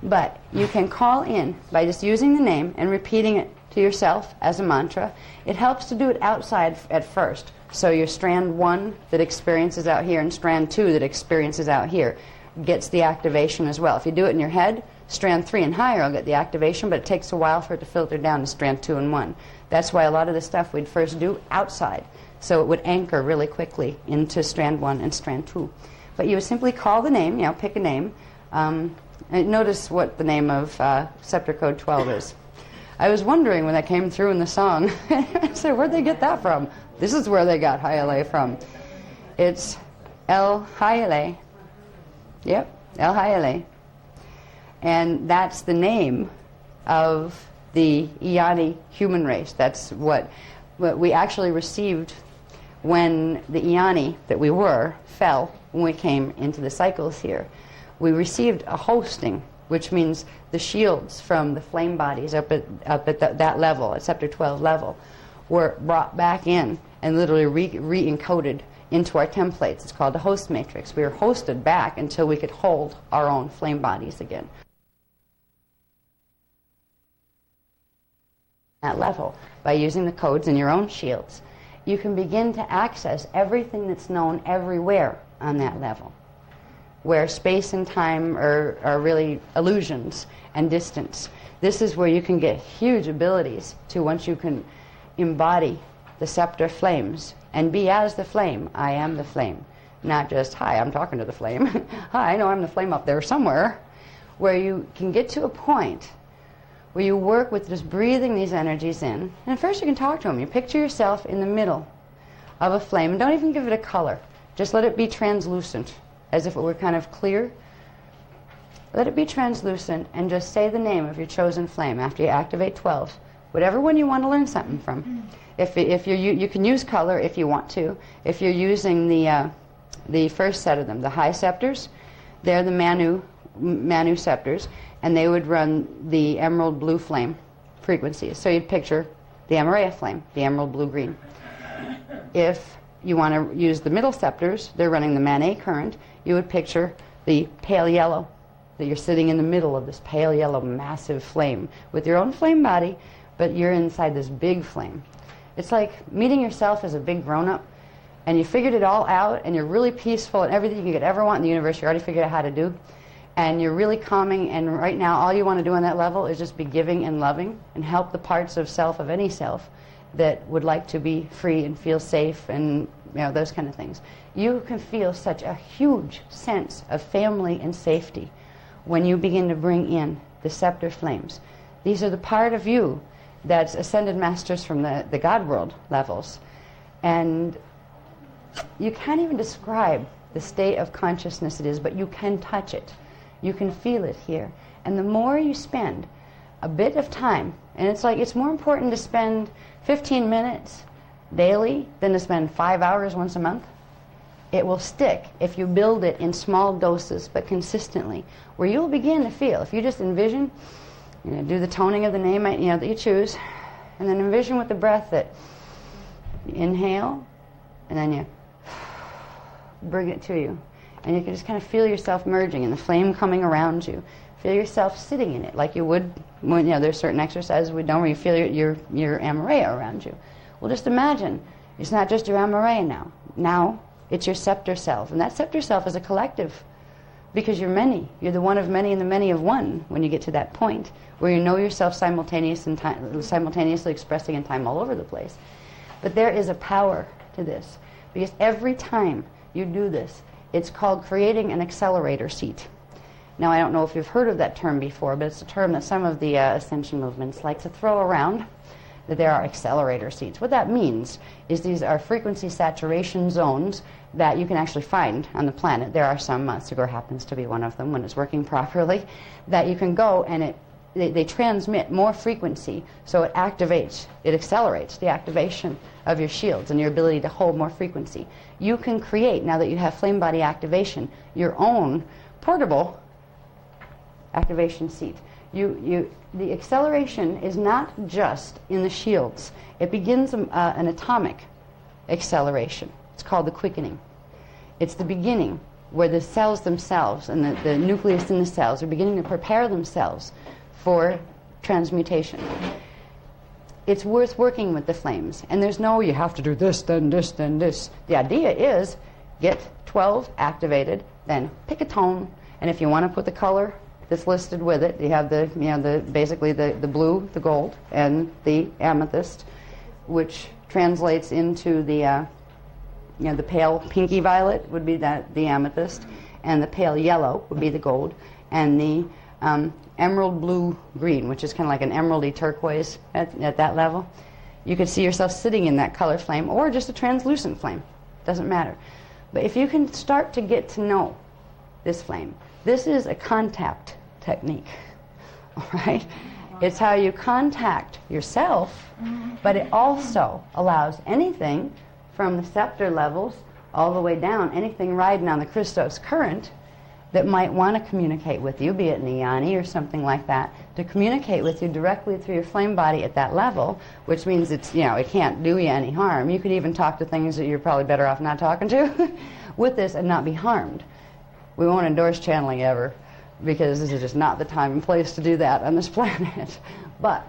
But you can call in by just using the name and repeating it to yourself as a mantra. It helps to do it outside at first. So your strand 1 that experiences out here and strand 2 that experiences out here gets the activation as well. If you do it in your head, strand 3 and higher will get the activation, but it takes a while for it to filter down to strand 2 and 1. That's why a lot of the stuff we'd first do outside, so it would anchor really quickly into strand 1 and strand 2. But you would simply call the name, pick a name. And notice what the name of Scepter Code 12 is. I was wondering when that came through in the song, I said, where'd they get that from? This is where they got Hyale from. It's El Hyale. Yep, El Hyale. And that's the name of the Iani human race. That's what we actually received when the Iani that we were fell when we came into the cycles here. We received a hosting, which means the shields from the flame bodies up at that level, at Scepter 12 level, were brought back in and literally re-encoded into our templates. It's called a host matrix. We were hosted back until we could hold our own flame bodies again. At level, by using the codes in your own shields, you can begin to access everything that's known everywhere on that level, where space and time are really illusions and distance. This is where you can get huge abilities to, once you can embody the scepter flames and be as the flame. I am the flame. Not just, hi, I'm talking to the flame. Hi, I know I'm the flame up there somewhere. Where you can get to a point where you work with just breathing these energies in. And first you can talk to them. You picture yourself in the middle of a flame. And don't even give it a color. Just let it be translucent, as if it were kind of clear. Let it be translucent and just say the name of your chosen flame after you activate 12. Whatever one you want to learn something from. If you can use color if you want to. If you're using the first set of them, the high scepters, they're the Manu scepters, and they would run the emerald blue flame frequencies. So you'd picture the Amaraya flame, the emerald blue green. If you want to use the middle scepters, they're running the Manet current, you would picture the pale yellow, that you're sitting in the middle of this pale yellow massive flame with your own flame body, but you're inside this big flame. It's like meeting yourself as a big grown-up, and you figured it all out, and you're really peaceful, and everything you could ever want in the universe you already figured out how to do, and you're really calming, and right now all you want to do on that level is just be giving and loving and help the parts of self, of any self, that would like to be free and feel safe and those kind of things. You can feel such a huge sense of family and safety when you begin to bring in the scepter flames. These are the part of you that's ascended masters from the God world levels. And you can't even describe the state of consciousness it is, but you can touch it. You can feel it here. And the more you spend a bit of time, and it's more important to spend 15 minutes daily than to spend 5 hours once a month. It will stick if you build it in small doses but consistently, where you'll begin to feel, if you just envision, do the toning of the name that you choose, and then envision with the breath that you inhale, and then you bring it to you. And you can just kind of feel yourself merging and the flame coming around you. Feel yourself sitting in it like you would when there's certain exercises we don't, where you feel your Amaraya around you. Well, just imagine, it's not just your Amaraya now. Now, it's your scepter self. And that scepter self is a collective, because you're many. You're the one of many and the many of one when you get to that point, where you know yourself simultaneously expressing in time all over the place. But there is a power to this, because every time you do this, it's called creating an accelerator seat. Now, I don't know if you've heard of that term before, but it's a term that some of the ascension movements like to throw around, that there are accelerator seats. What that means is these are frequency saturation zones that you can actually find on the planet. There are some, Sigur happens to be one of them when it's working properly, that you can go and they transmit more frequency, so it activates, it accelerates the activation of your shields and your ability to hold more frequency. You can create, now that you have flame body activation, your own portable activation seat. The acceleration is not just in the shields. It begins an atomic acceleration. It's called the quickening. It's the beginning where the cells themselves and the nucleus in the cells are beginning to prepare themselves for transmutation. It's worth working with the flames. And there's no, you have to do this, then this, then this. The idea is get 12 activated, then pick a tone, and if you want to put the color that's listed with it, you have basically the blue, the gold, and the amethyst, which translates into the pale pinky violet would be the amethyst, and the pale yellow would be the gold, and the emerald blue green, which is kind of like an emeraldy turquoise at that level. You could see yourself sitting in that color flame, or just a translucent flame. Doesn't matter. But if you can start to get to know this flame, this is a contact technique, all right? It's how you contact yourself, but it also allows anything from the scepter levels all the way down, anything riding on the Christos current that might want to communicate with you, be it Niyani or something like that, to communicate with you directly through your flame body at that level, which means it's, it can't do you any harm. You could even talk to things that you're probably better off not talking to with this and not be harmed. We won't endorse channeling ever, because this is just not the time and place to do that on this planet. But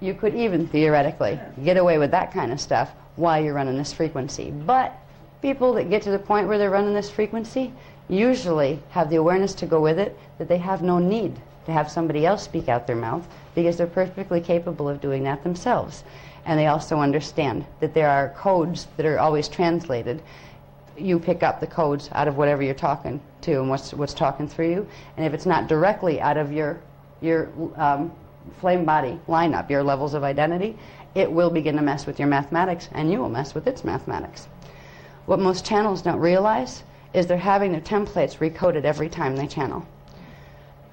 you could even theoretically get away with that kind of stuff while you're running this frequency. But people that get to the point where they're running this frequency usually have the awareness to go with it, that they have no need to have somebody else speak out their mouth, because they're perfectly capable of doing that themselves. And they also understand that there are codes that are always translated. You pick up the codes out of whatever you're talking to and what's talking through you. And if it's not directly out of your flame body lineup, your levels of identity, it will begin to mess with your mathematics, and you will mess with its mathematics. What most channels don't realize is they're having their templates recoded every time they channel.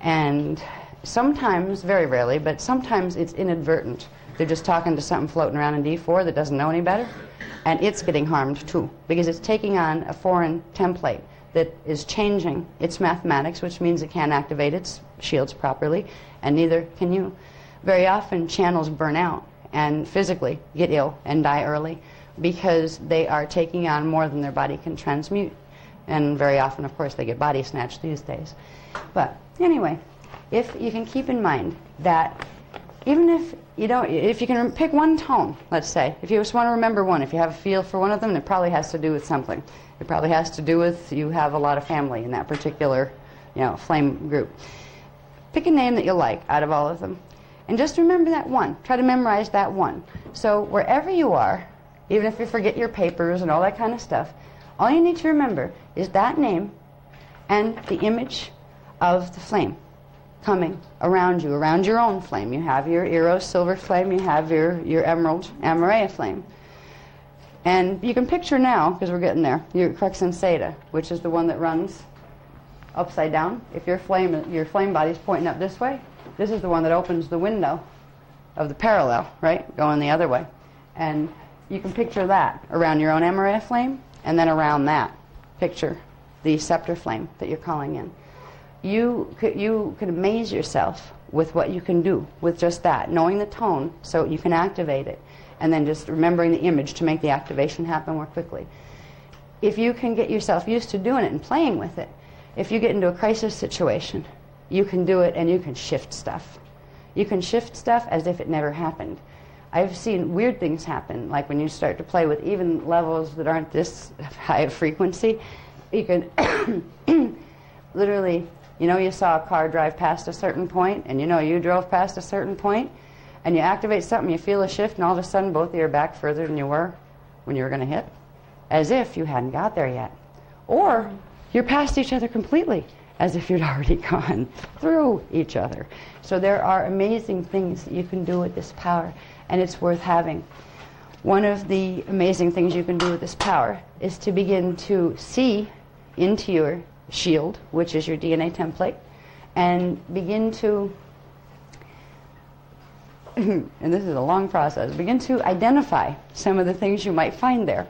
And sometimes, very rarely, but sometimes it's inadvertent. They're just talking to something floating around in D4 that doesn't know any better, and it's getting harmed too, because it's taking on a foreign template that is changing its mathematics, which means it can't activate its shields properly, and neither can you. Very often channels burn out and physically get ill and die early because they are taking on more than their body can transmute. And very often, of course, they get body snatched these days. But anyway, if you can keep in mind that even if you can pick one tone, let's say, if you just want to remember one, if you have a feel for one of them, it probably has to do with something. It probably has to do with you have a lot of family in that particular, flame group. Pick a name that you like out of all of them, and just remember that one. Try to memorize that one. So wherever you are, even if you forget your papers and all that kind of stuff, all you need to remember is that name and the image of the flame coming around you, around your own flame. You have your Eros silver flame, you have your emerald Amareya flame. And you can picture now, because we're getting there, your Crux Ansata, which is the one that runs upside down. If your flame body is pointing up this way, this is the one that opens the window of the parallel, right, going the other way. And you can picture that around your own Amareya flame, and then around that, picture the scepter flame that you're calling in. You could amaze yourself with what you can do with just that, knowing the tone so you can activate it, and then just remembering the image to make the activation happen more quickly. If you can get yourself used to doing it and playing with it, if you get into a crisis situation, you can do it and you can shift stuff. You can shift stuff as if it never happened. I've seen weird things happen, like when you start to play with even levels that aren't this high of frequency. You can literally, you saw a car drive past a certain point, and you drove past a certain point, and you activate something, you feel a shift, and all of a sudden both of you are back further than you were when you were going to hit, as if you hadn't got there yet. Or you're past each other completely, as if you'd already gone through each other. So there are amazing things that you can do with this power, and it's worth having. One of the amazing things you can do with this power is to begin to see into your shield, which is your DNA template, and begin to, and this is a long process, begin to identify some of the things you might find there.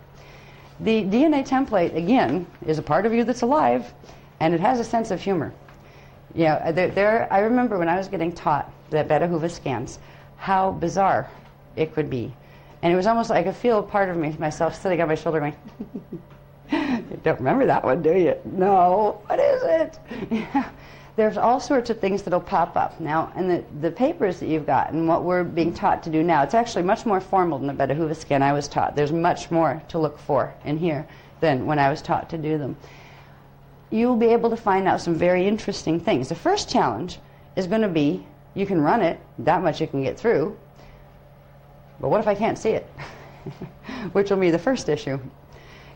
The DNA template, again, is a part of you that's alive, and it has a sense of humor. You know, I remember when I was getting taught the Beta Huva scans, how bizarre it could be. And it was almost like I could feel a part of myself sitting on my shoulder going, you don't remember that one, do you? No, what is it? Yeah. There's all sorts of things that'll pop up. Now, in the papers that you've got and what we're being taught to do now, it's actually much more formal than the Beta Huva scan I was taught. There's much more to look for in here than when I was taught to do them. You'll be able to find out some very interesting things. The first challenge is going to be, you can run it, that much you can get through, but what if I can't see it? Which will be the first issue.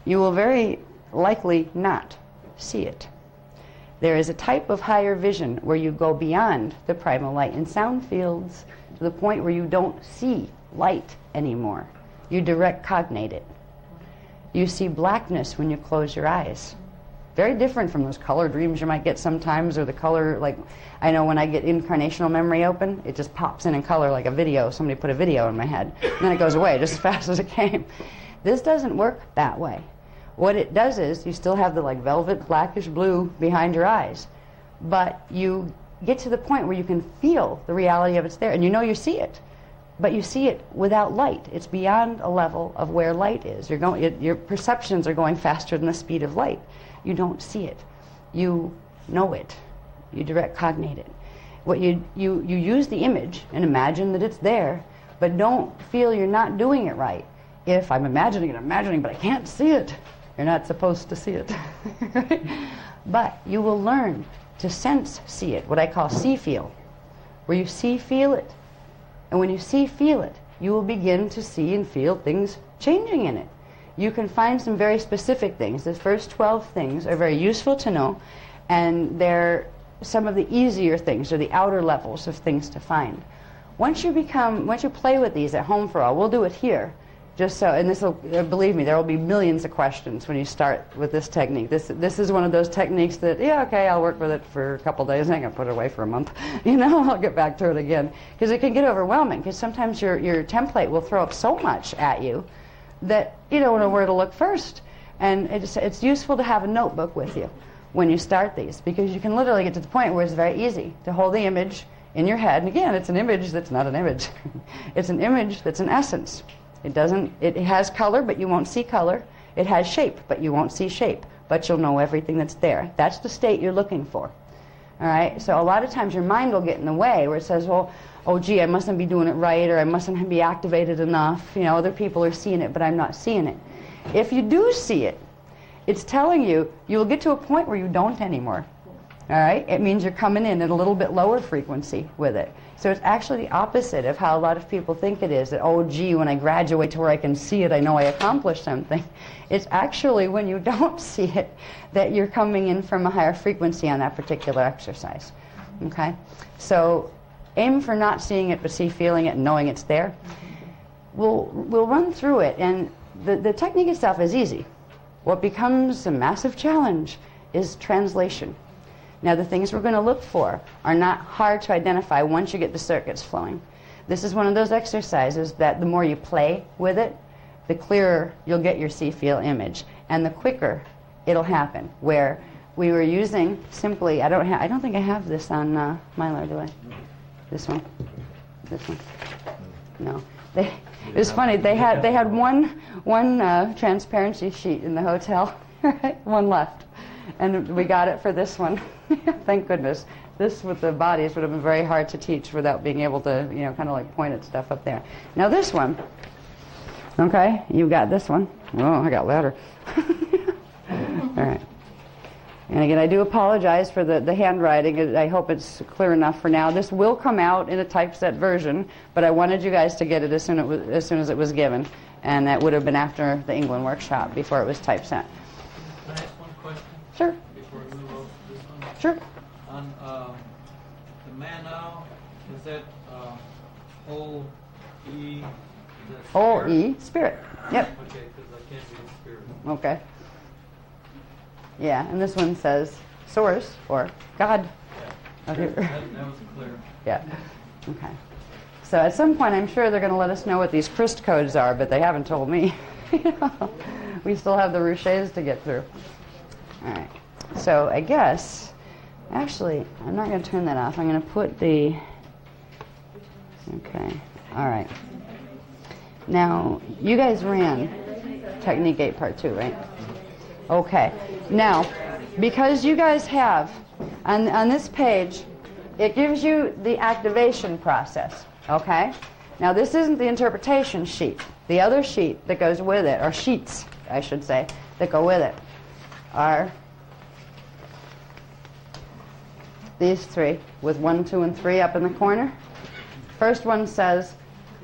You will very likely not see it. There is a type of higher vision where you go beyond the primal light and sound fields to the point where you don't see light anymore. You direct cognate it. You see blackness when you close your eyes. Very different from those color dreams you might get sometimes, or the color, like, I know when I get incarnational memory open, it just pops in color like a video. Somebody put a video in my head, and then it goes away just as fast as it came. This doesn't work that way. What it does is, you still have the like velvet blackish blue behind your eyes, but you get to the point where you can feel the reality of it's there, and you know you see it, but you see it without light. It's beyond a level of where light is. Your perceptions are going faster than the speed of light. You don't see it. You know it. You direct cognate it. What you use the image and imagine that it's there, but don't feel you're not doing it right. If I'm imagining it, but I can't see it, you're not supposed to see it. Right? But you will learn to sense, see it, what I call see-feel, where you see, feel it. And when you see, feel it, you will begin to see and feel things changing in it. You can find some very specific things. The first 12 things are very useful to know, and they're some of the easier things, or the outer levels of things to find. Once you play with these at home for all, we'll do it here, just so, and this will, believe me, there will be millions of questions when you start with this technique. This is one of those techniques that, yeah, okay, I'll work with it for a couple days, I ain't gonna put it away for a month. You know, I'll get back to it again. Because it can get overwhelming, because sometimes your template will throw up so much at you that you don't know where to look first. And it's useful to have a notebook with you when you start these, because you can literally get to the point where it's very easy to hold the image in your head. And again, it's an image that's not an image. It's an image that's an essence. It has color, but you won't see color. It has shape, but you won't see shape. But you'll know everything that's there. That's the state you're looking for. All right? So a lot of times your mind will get in the way, where it says, well, oh, gee, I mustn't be doing it right, or I mustn't be activated enough. You know, other people are seeing it, but I'm not seeing it. If you do see it, it's telling you will get to a point where you don't anymore. All right? It means you're coming in at a little bit lower frequency with it. So it's actually the opposite of how a lot of people think it is, that, oh, gee, when I graduate to where I can see it, I know I accomplished something. It's actually when you don't see it that you're coming in from a higher frequency on that particular exercise. Okay? So aim for not seeing it, but feeling it and knowing it's there. We'll run through it, and the technique itself is easy. What becomes a massive challenge is translation. Now, the things we're going to look for are not hard to identify once you get the circuits flowing. This is one of those exercises that the more you play with it, the clearer you'll get your see-feel image, and the quicker it'll happen. Where we were using simply, I don't think I have this on Mylar, do I? This one? This one? No. It was funny. They had one transparency sheet in the hotel, right? One left, and we got it for this one. Thank goodness. This with the bodies would have been very hard to teach without being able to, you know, kind of like point at stuff up there. Now this one, okay, you got this one. Oh, I got louder. All right. And again, I do apologize for the handwriting. I hope it's clear enough for now. This will come out in a typeset version, but I wanted you guys to get it as soon as it was given, and that would have been after the England workshop, before it was typeset. Can I ask one question? Sure. Before we move on to this one? Sure. On the mana, is that O E? Is that spirit? O-E, spirit. Yep. Okay, because I can't read spirit. Okay. Yeah, and this one says source or God. Yeah. Okay. That was clear. Yeah. Okay. So at some point, I'm sure they're going to let us know what these Christ codes are, but they haven't told me. We still have the Ruchers to get through. All right. So I guess, actually, I'm not going to turn that off. I'm going to put the. Okay. All right. Now, you guys ran Technique 8 Part 2, right? Okay. Now, because you guys have, on this page, it gives you the activation process, okay? Now, this isn't the interpretation sheet. The other sheet that goes with it, or sheets, I should say, that go with it, are these three, with 1, 2, and 3 up in the corner. First one says,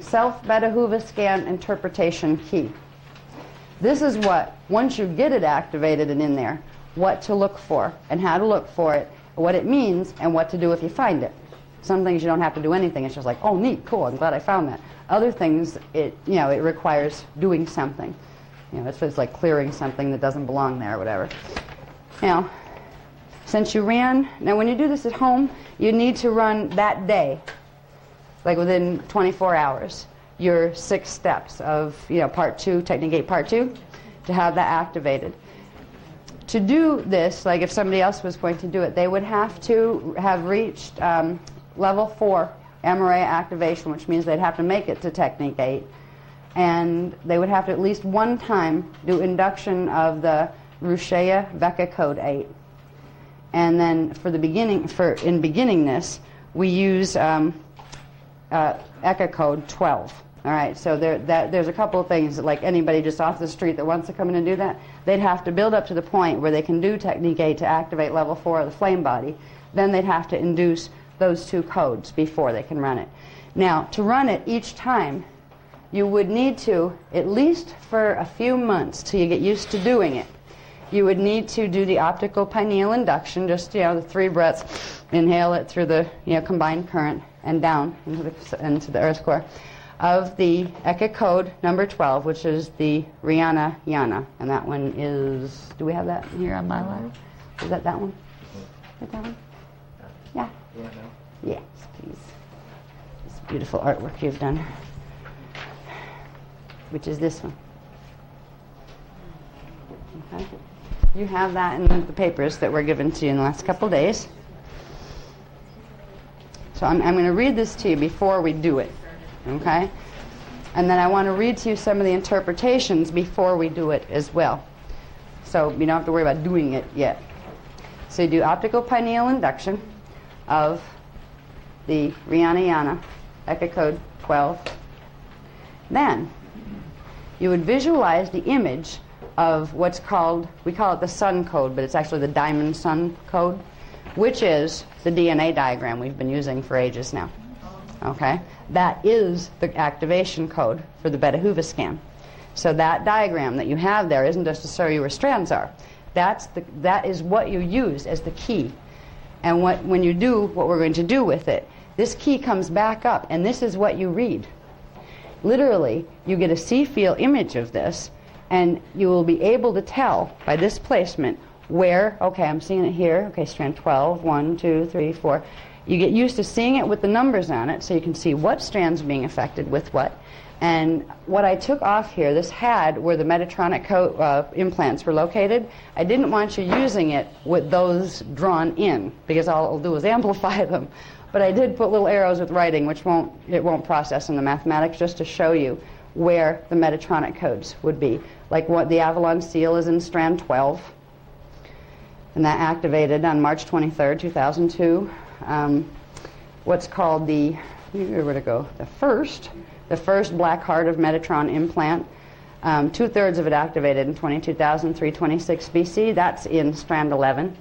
Self-Beta-Hoover-Scan Interpretation Key. This is what, once you get it activated and in there, what to look for and how to look for it, what it means, and what to do if you find it. Some things you don't have to do anything. It's just like, oh, neat, cool, I'm glad I found that. Other things, it requires doing something. It's like clearing something that doesn't belong there or whatever. Now, since you ran, now when you do this at home, you need to run that day, like within 24 hours, your 6 steps of, Part 2, Technique 8 Part 2, to have that activated. To do this, like if somebody else was going to do it, they would have to have reached level 4 MRA activation, which means they'd have to make it to Technique 8. And they would have to at least one time do induction of the Ruchaya Vecca Code 8. And then in beginning this, we use Eka Code 12. All right, so there's a couple of things that, like anybody just off the street that wants to come in and do that, they'd have to build up to the point where they can do Technique 8 to activate level 4 of the flame body. Then they'd have to induce those 2 codes before they can run it. Now, to run it each time, you would need to, at least for a few months till you get used to doing it, you would need to do the optical pineal induction, just, the 3 breaths, inhale it through the, combined current and down into the earth core, of the Eka Code number 12, which is the Rihanna Yana. And that one is, do we have that here on my line? Is that one? Is that one? Yeah. Yes, please. This beautiful artwork you've done, which is this one. Okay. You have that in the papers that were given to you in the last couple days. So I'm going to read this to you before we do it, okay? And then I want to read to you some of the interpretations before we do it as well. So you don't have to worry about doing it yet. So you do optical pineal induction of the Rihanna Eka Code 12. Then you would visualize the image of what's called, we call it the sun code, but it's actually the diamond sun code, which is the DNA diagram we've been using for ages now. Okay? That is the activation code for the Beta-Hoover-Scan. So that diagram that you have there isn't just to show you where strands are. That is what you use as the key. And when you do what we're going to do with it, this key comes back up, and this is what you read. Literally, you get a see-feel image of this, and you will be able to tell by this placement where, okay, I'm seeing it here, okay, strand 12, 1, 2, 3, 4. You get used to seeing it with the numbers on it, so you can see what strand's being affected with what. And what I took off here, this had where the Metatronic implants were located. I didn't want you using it with those drawn in, because all it'll do is amplify them. But I did put little arrows with writing, which won't process in the mathematics, just to show you where the Metatronic codes would be. Like what the Avalon seal is in strand 12. And that activated on March 23rd, 2002. What's called where to go? The first black heart of Metatron implant. 2/3 of it activated in 22,326 BC. That's in strand 11.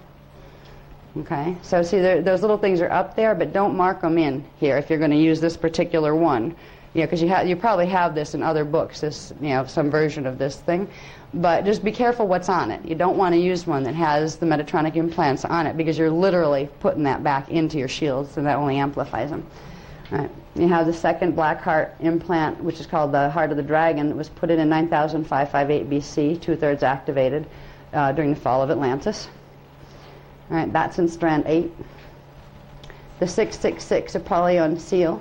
Okay, so see, those little things are up there, but don't mark them in here if you're going to use this particular one. because you probably have this in other books, this, some version of this thing. But just be careful what's on it. You don't want to use one that has the Medtronic implants on it, because you're literally putting that back into your shields, and that only amplifies them. All right. You have the second black heart implant, which is called the Heart of the Dragon. It was put in 9558 BC, 2/3 activated during the fall of Atlantis. All right, that's in strand 8. The 666 Apollyon seal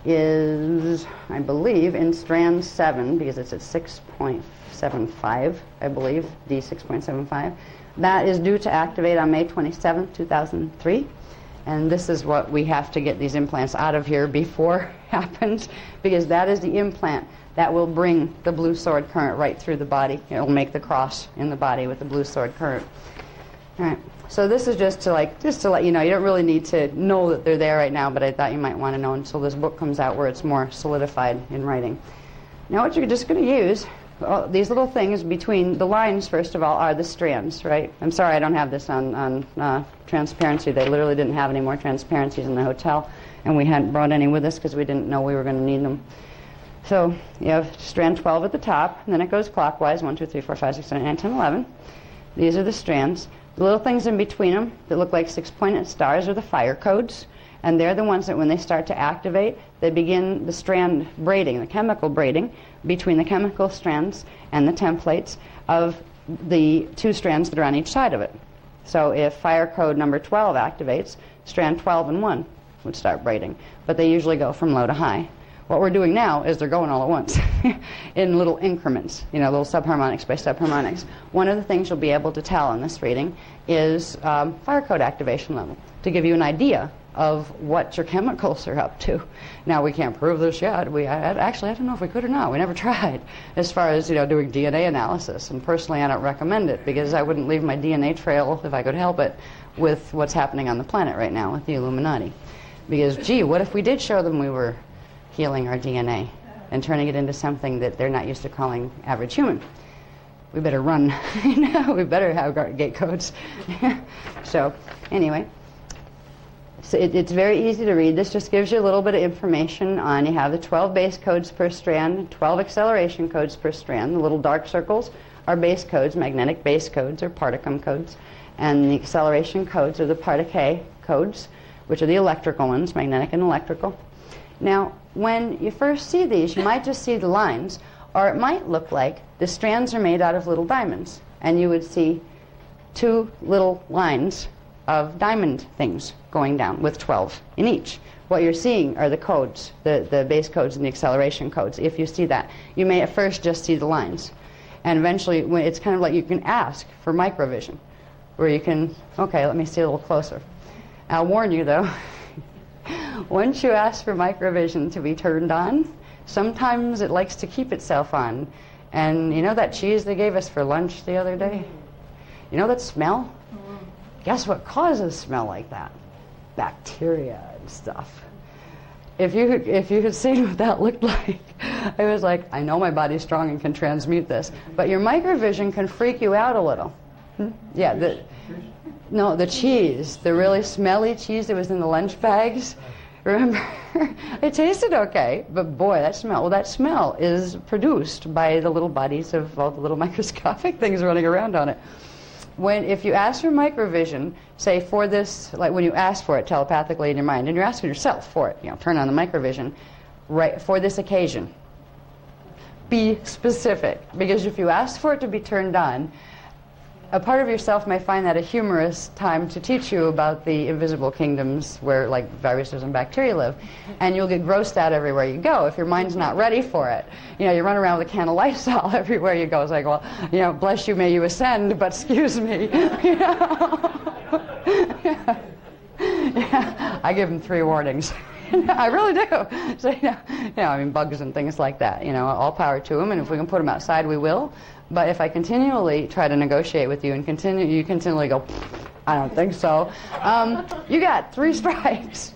is, I believe, in strand 7, because it's at 6.75, I believe, D6.75. That is due to activate on May 27, 2003. And this is what we have to get these implants out of here before it happens, because that is the implant that will bring the blue sword current right through the body. It will make the cross in the body with the blue sword current. All right. So this is just to let you know. You don't really need to know that they're there right now, but I thought you might want to know until this book comes out where it's more solidified in writing. Now what you're just going to use, these little things between the lines, first of all, are the strands, right? I'm sorry I don't have this on transparency. They literally didn't have any more transparencies in the hotel, and we hadn't brought any with us because we didn't know we were going to need them. So you have strand 12 at the top, and then it goes clockwise, 1, 2, 3, 4, 5, 6, 7, 8, 9, 10, 11. These are the strands. The little things in between them that look like 6-pointed stars are the fire codes, and they're the ones that when they start to activate, they begin the strand braiding, the chemical braiding, between the chemical strands and the templates of the 2 strands that are on each side of it. So if fire code number 12 activates, strand 12 and 1 would start braiding, but they usually go from low to high. What we're doing now is they're going all at once in little increments, little subharmonics by subharmonics. One of the things you'll be able to tell in this reading is fire code activation level, to give you an idea of what your chemicals are up to. Now, we can't prove this yet. Actually, I don't know if we could or not. We never tried as far as doing DNA analysis. And personally, I don't recommend it, because I wouldn't leave my DNA trail, if I could help it, with what's happening on the planet right now with the Illuminati. Because, gee, what if we did show them we were healing our DNA and turning it into something that they're not used to calling average human? We better run. We better have gate codes. So anyway, so it's very easy to read. This just gives you a little bit of information on, you have the 12 base codes per strand, 12 acceleration codes per strand. The little dark circles are base codes, magnetic base codes or particum codes, and the acceleration codes are the particle codes, which are the electrical ones, magnetic and electrical. Now, when you first see these, you might just see the lines, or it might look like the strands are made out of little diamonds, and you would see 2 little lines of diamond things going down with 12 in each. What you're seeing are the codes, the base codes and the acceleration codes. If you see that, you may at first just see the lines, and eventually it's kind of like you can ask for microvision, where you can, okay, let me see a little closer. I'll warn you though, once you ask for microvision to be turned on, sometimes it likes to keep itself on. And you know that cheese they gave us for lunch the other day? You know that smell? Guess what causes smell like that? Bacteria and stuff. If you had seen what that looked like, I was like, I know my body's strong and can transmute this, but your microvision can freak you out a little. Yeah, the cheese, the really smelly cheese that was in the lunch bags. Remember, it tasted okay, but boy, that smell is produced by the little bodies of all the little microscopic things running around on it. If you ask for microvision, say for this, like when you ask for it telepathically in your mind, and you're asking yourself for it, turn on the microvision, right, for this occasion, be specific, because if you ask for it to be turned on, a part of yourself may find that a humorous time to teach you about the invisible kingdoms where, like, viruses and bacteria live, and you'll get grossed out everywhere you go if your mind's not ready for it. You run around with a can of Lysol everywhere you go. It's like, well, bless you, may you ascend, but excuse me. Yeah. I give them 3 warnings. I really do. So, bugs and things like that. All power to them, and if we can put them outside, we will. But if I continually try to negotiate with you and you continually go, I don't think so, you got 3 strikes.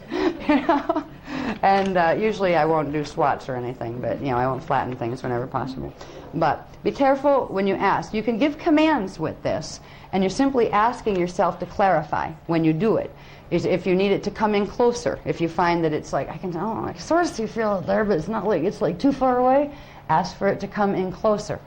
And usually I won't do swats or anything, but I won't flatten things whenever possible. But be careful when you ask. You can give commands with this, and you're simply asking yourself to clarify when you do it. If you need it to come in closer, if you find that it's like, I can sort of feel it there, but it's not like, it's like too far away, ask for it to come in closer.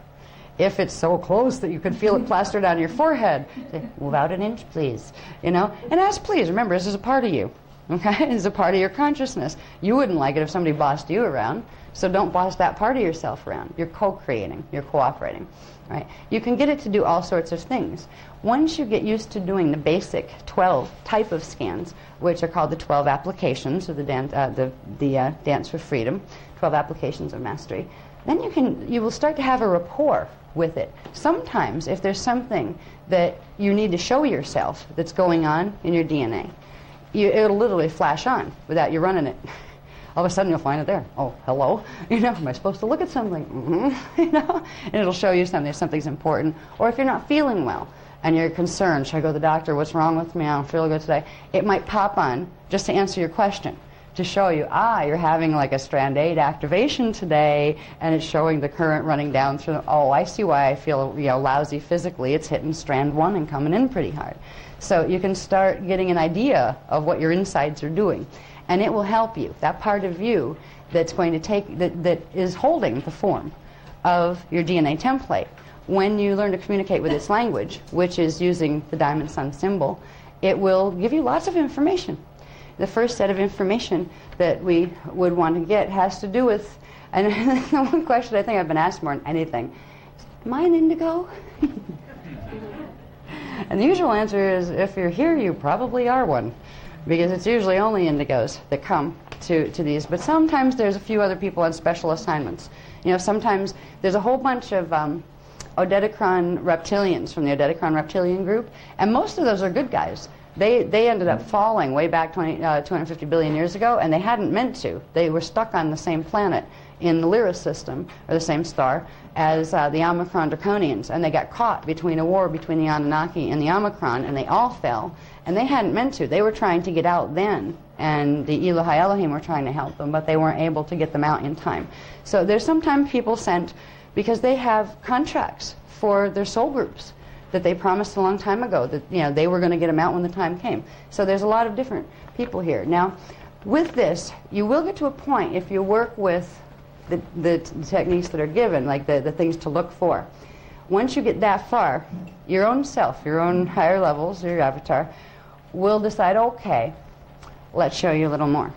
If it's so close that you can feel it plastered on your forehead, say, move out an inch, please. And ask please. Remember, this is a part of you. Okay? It's a part of your consciousness. You wouldn't like it if somebody bossed you around, so don't boss that part of yourself around. You're co-creating. You're cooperating. Right? You can get it to do all sorts of things. Once you get used to doing the basic 12 type of scans, which are called the 12 applications of the Dance for Freedom, 12 applications of mastery, then you will start to have a rapport with it. Sometimes, if there's something that you need to show yourself that's going on in your DNA, it'll literally flash on without you running it. All of a sudden you'll find it there. Oh, hello. Am I supposed to look at something? And it'll show you something if something's important. Or if you're not feeling well and you're concerned, should I go to the doctor? What's wrong with me? I don't feel good today. It might pop on just to answer your question, to show you, you're having like a strand 8 activation today, and it's showing the current running down through. Oh, I see why I feel lousy physically. It's hitting strand 1 and coming in pretty hard. So you can start getting an idea of what your insides are doing. And it will help you. That part of you that's going to take, that is holding the form of your DNA template. When you learn to communicate with its language, which is using the diamond sun symbol, it will give you lots of information. The first set of information that we would want to get has to do with, and the one question I think I've been asked more than anything, am I an indigo? And the usual answer is, if you're here, you probably are one. Because it's usually only indigos that come to these. But sometimes there's a few other people on special assignments. Sometimes there's a whole bunch of Odedicron reptilians from the Odedicron reptilian group, and most of those are good guys. They ended up falling way back 250 billion years ago, and they hadn't meant to. They were stuck on the same planet in the Lyra system, or the same star, as the Omicron Draconians, and they got caught between a war between the Anunnaki and the Omicron, and they all fell, and they hadn't meant to. They were trying to get out then, and the Elohai Elohim were trying to help them, but they weren't able to get them out in time. So there's sometimes people sent because they have contracts for their soul groups that they promised a long time ago that they were going to get them out when the time came. So there's a lot of different people here. Now, with this, you will get to a point if you work with the techniques that are given, like the things to look for. Once you get that far, your own self, your own higher levels, your avatar, will decide, okay, let's show you a little more.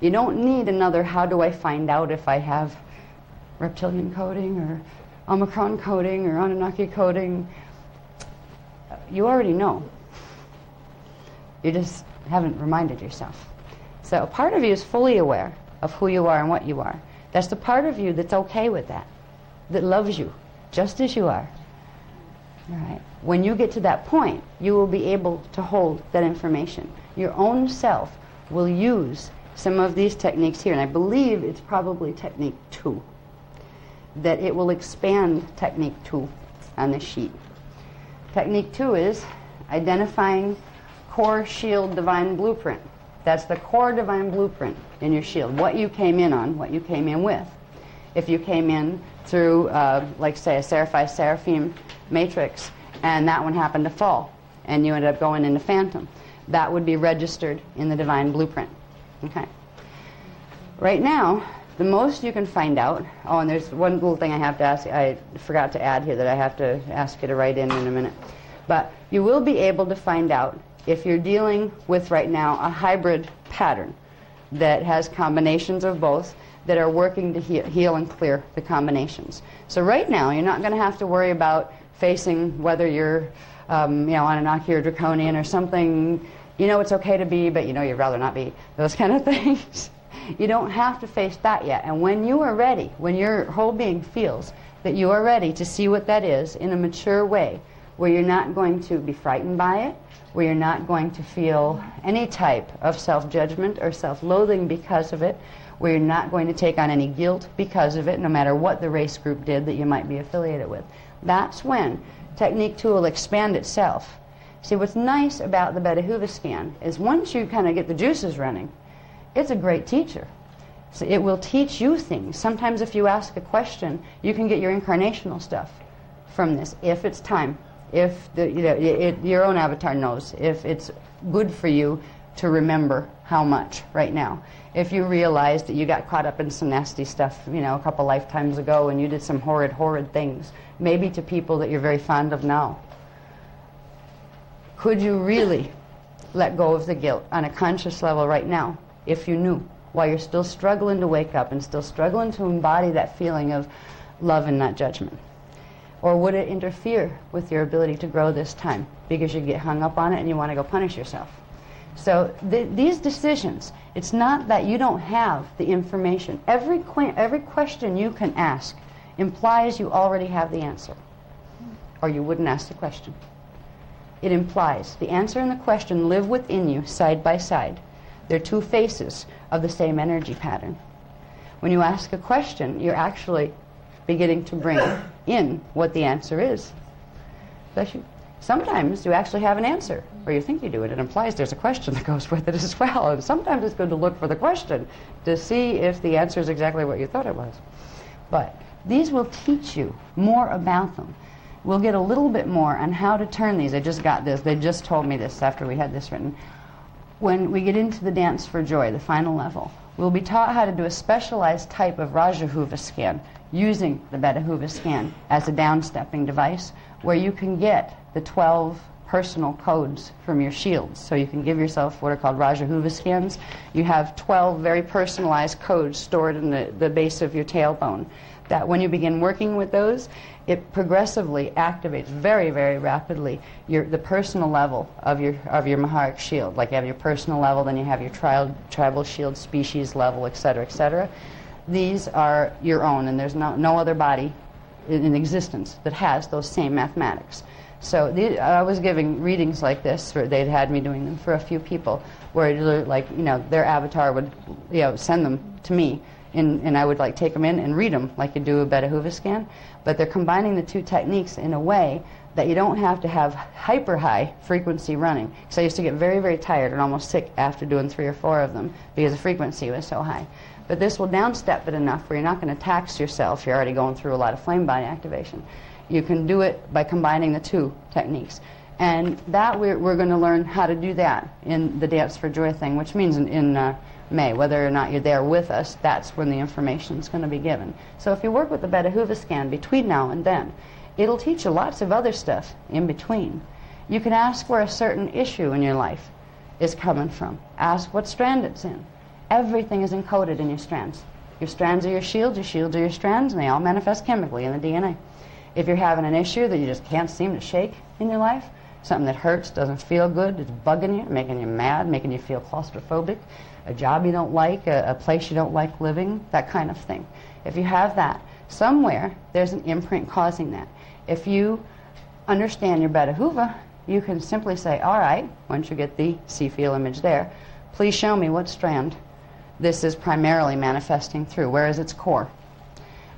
You don't need another, how do I find out if I have reptilian coding or Omicron coding or Anunnaki coding? You already know. You just haven't reminded yourself. So a part of you is fully aware of who you are and what you are. That's the part of you that's okay with that loves you just as you are. All right. When you get to that point, you will be able to hold that information. Your own self will use some of these techniques here, and I believe it's probably technique 2, that it will expand technique 2 on this sheet. Technique 2 is identifying core shield divine blueprint. That's the core divine blueprint in your shield, what you came in on, what you came in with. If you came in through, like say, a Seraphite Seraphim matrix, and that one happened to fall, and you ended up going into Phantom, that would be registered in the divine blueprint. Okay. Right now, the most you can find out, oh, and there's one little thing I have to ask, I forgot to add here that I have to ask you to write in a minute. But you will be able to find out if you're dealing with right now a hybrid pattern that has combinations of both that are working to heal and clear the combinations. So right now, you're not going to have to worry about facing whether you're Anunnaki or Draconian or something. It's okay to be, but you'd rather not be. Those kind of things. You don't have to face that yet. And when you are ready, when your whole being feels that you are ready to see what that is in a mature way, where you're not going to be frightened by it, where you're not going to feel any type of self-judgment or self-loathing because of it, where you're not going to take on any guilt because of it, no matter what the race group did that you might be affiliated with. That's when Technique 2 will expand itself. See, what's nice about the Beta Huva scan is once you kind of get the juices running, it's a great teacher. So it will teach you things. Sometimes if you ask a question, you can get your incarnational stuff from this, if it's time, if your own avatar knows, if it's good for you to remember how much right now. If you realize that you got caught up in some nasty stuff, a couple lifetimes ago, and you did some horrid things, maybe to people that you're very fond of now. Could you really let go of the guilt on a conscious level right now, if you knew, while you're still struggling to wake up and still struggling to embody that feeling of love and not judgment? Or would it interfere with your ability to grow this time because you get hung up on it and you want to go punish yourself? So these decisions, it's not that you don't have the information. Every question you can ask implies you already have the answer, or you wouldn't ask the question. It implies the answer and the question live within you side by side. They're two faces of the same energy pattern. When you ask a question, you're actually beginning to bring in what the answer is. Bless you. Sometimes you actually have an answer, or you think you do, and it implies there's a question that goes with it as well. And sometimes it's good to look for the question to see if the answer is exactly what you thought it was. But these will teach you more about them. We'll get a little bit more on how to turn these. I just got this. They just told me this after we had this written. When we get into the Dance for Joy, the final level, we'll be taught how to do a specialized type of Rajahuva scan using the Beta Huva scan as a downstepping device, where you can get the 12 personal codes from your shields. So you can give yourself what are called Rajahuva scans. You have 12 very personalized codes stored in the base of your tailbone, that when you begin working with those, it progressively activates very, very rapidly the personal level of your Maharic shield. Like you have your personal level, then you have your tribal shield species level, etc., etc. These are your own, and there's no other body in existence that has those same mathematics. So I was giving readings like this, they'd had me doing them for a few people, where their avatar would send them to me, and I would take them in and read them like you do a Beta Huva scan. But they're combining the two techniques in a way that you don't have to have hyper high frequency running. So I used to get very, very tired and almost sick after doing 3 or 4 of them because the frequency was so high. But this will downstep it enough where you're not going to tax yourself. You're already going through a lot of flame body activation. You can do it by combining the two techniques. And that we're going to learn how to do that in the Dance for Joy thing, which means in May. Whether or not you're there with us, that's when the information is going to be given. So if you work with the Beta Huva scan between now and then, it'll teach you lots of other stuff in between. You can ask where a certain issue in your life is coming from. Ask what strand it's in. Everything is encoded in your strands. Your strands are your shields are your strands, and they all manifest chemically in the DNA. If you're having an issue that you just can't seem to shake in your life, something that hurts, doesn't feel good, it's bugging you, making you mad, making you feel claustrophobic, a job you don't like, a place you don't like living, that kind of thing. If you have that, somewhere there's an imprint causing that. If you understand your Beta Huva, you can simply say, all right, once you get the see-feel image there, please show me what strand this is primarily manifesting through. Where is its core?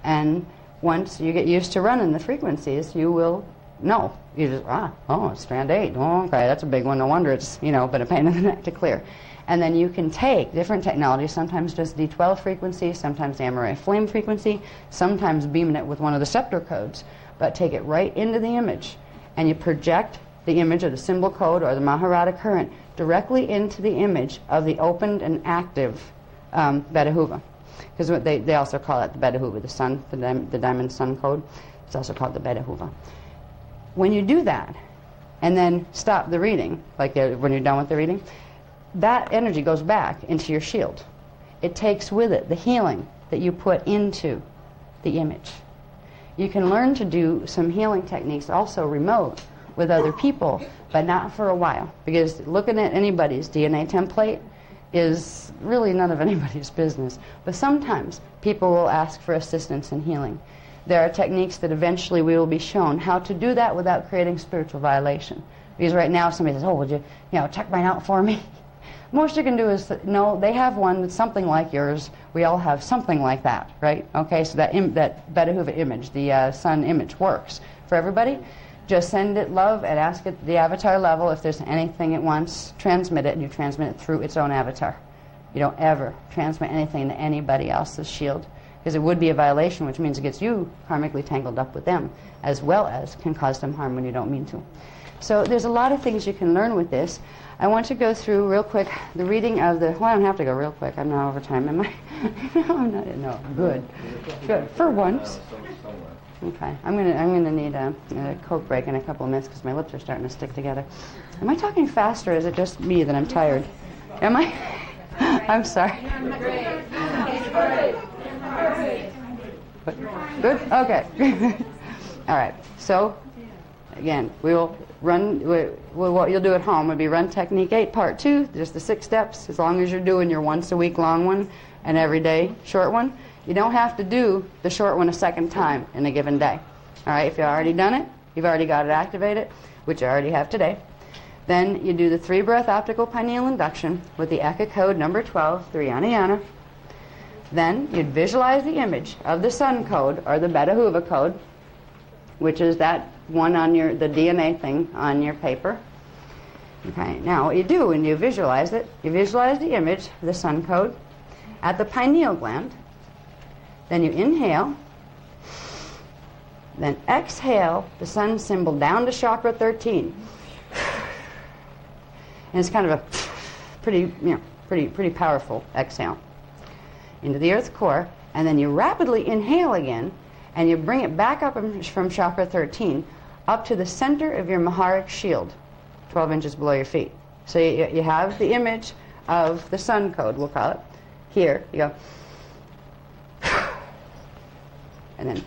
And once you get used to running the frequencies, you will know. You just, it's strand 8. Oh, okay, that's a big one. No wonder it's, been a pain in the neck to clear. And then you can take different technologies, sometimes just D12 frequency, sometimes gamma ray flame frequency, sometimes beaming it with one of the scepter codes, but take it right into the image, and you project the image of the symbol code or the Maharata current directly into the image of the opened and active Beta Huva. Because they also call it the Beta Huva, the sun, the diamond sun code. It's also called the Beta Huva. When you do that, and then stop the reading, when you're done with the reading, that energy goes back into your shield. It takes with it the healing that you put into the image. You can learn to do some healing techniques also remote with other people, but not for a while, because looking at anybody's DNA template is really none of anybody's business. But sometimes people will ask for assistance in healing. There are techniques that eventually we will be shown how to do that without creating spiritual violation. Because right now if somebody says, would you check mine out for me? Most you can do is, no, they have one that's something like yours. We all have something like that, right? Okay, so that Beta Huva image, the sun image, works for everybody. Just send it love and ask it the avatar level if there's anything it wants. Transmit it, and you transmit it through its own avatar. You don't ever transmit anything into anybody else's shield, because it would be a violation, which means it gets you karmically tangled up with them, as well as can cause them harm when you don't mean to. So there's a lot of things you can learn with this. I want to go through real quick the reading of the, well, I don't have to go real quick. I'm not over time, am I? No, I'm not, no, good. Good, for once. Okay, I'm gonna need a Coke break in a couple of minutes because my lips are starting to stick together. Am I talking fast, or is it just me that I'm tired? Am I? I'm sorry. Good? Okay. All right, so again, we will run, what you'll do at home would be run Technique 8 Part 2, just the 6 steps, as long as you're doing your once a week long one and every day short one. You don't have to do the short one a second time in a given day. All right, if you've already done it, you've already got it activated, which you already have today. Then you do the 3-breath optical pineal induction with the ECHA code number 12 through Yana Yana. Then you'd visualize the image of the sun code, or the Beta Huva code, which is that one on the DNA thing on your paper. Okay, now what you do when you visualize it, you visualize the image of the sun code at the pineal gland. Then you inhale, then exhale the sun symbol down to chakra 13. And it's kind of a pretty powerful exhale into the earth core, and then you rapidly inhale again, and you bring it back up from chakra 13 up to the center of your Maharic shield, 12 inches below your feet. So you have the image of the sun code, we'll call it. Here, you go. And then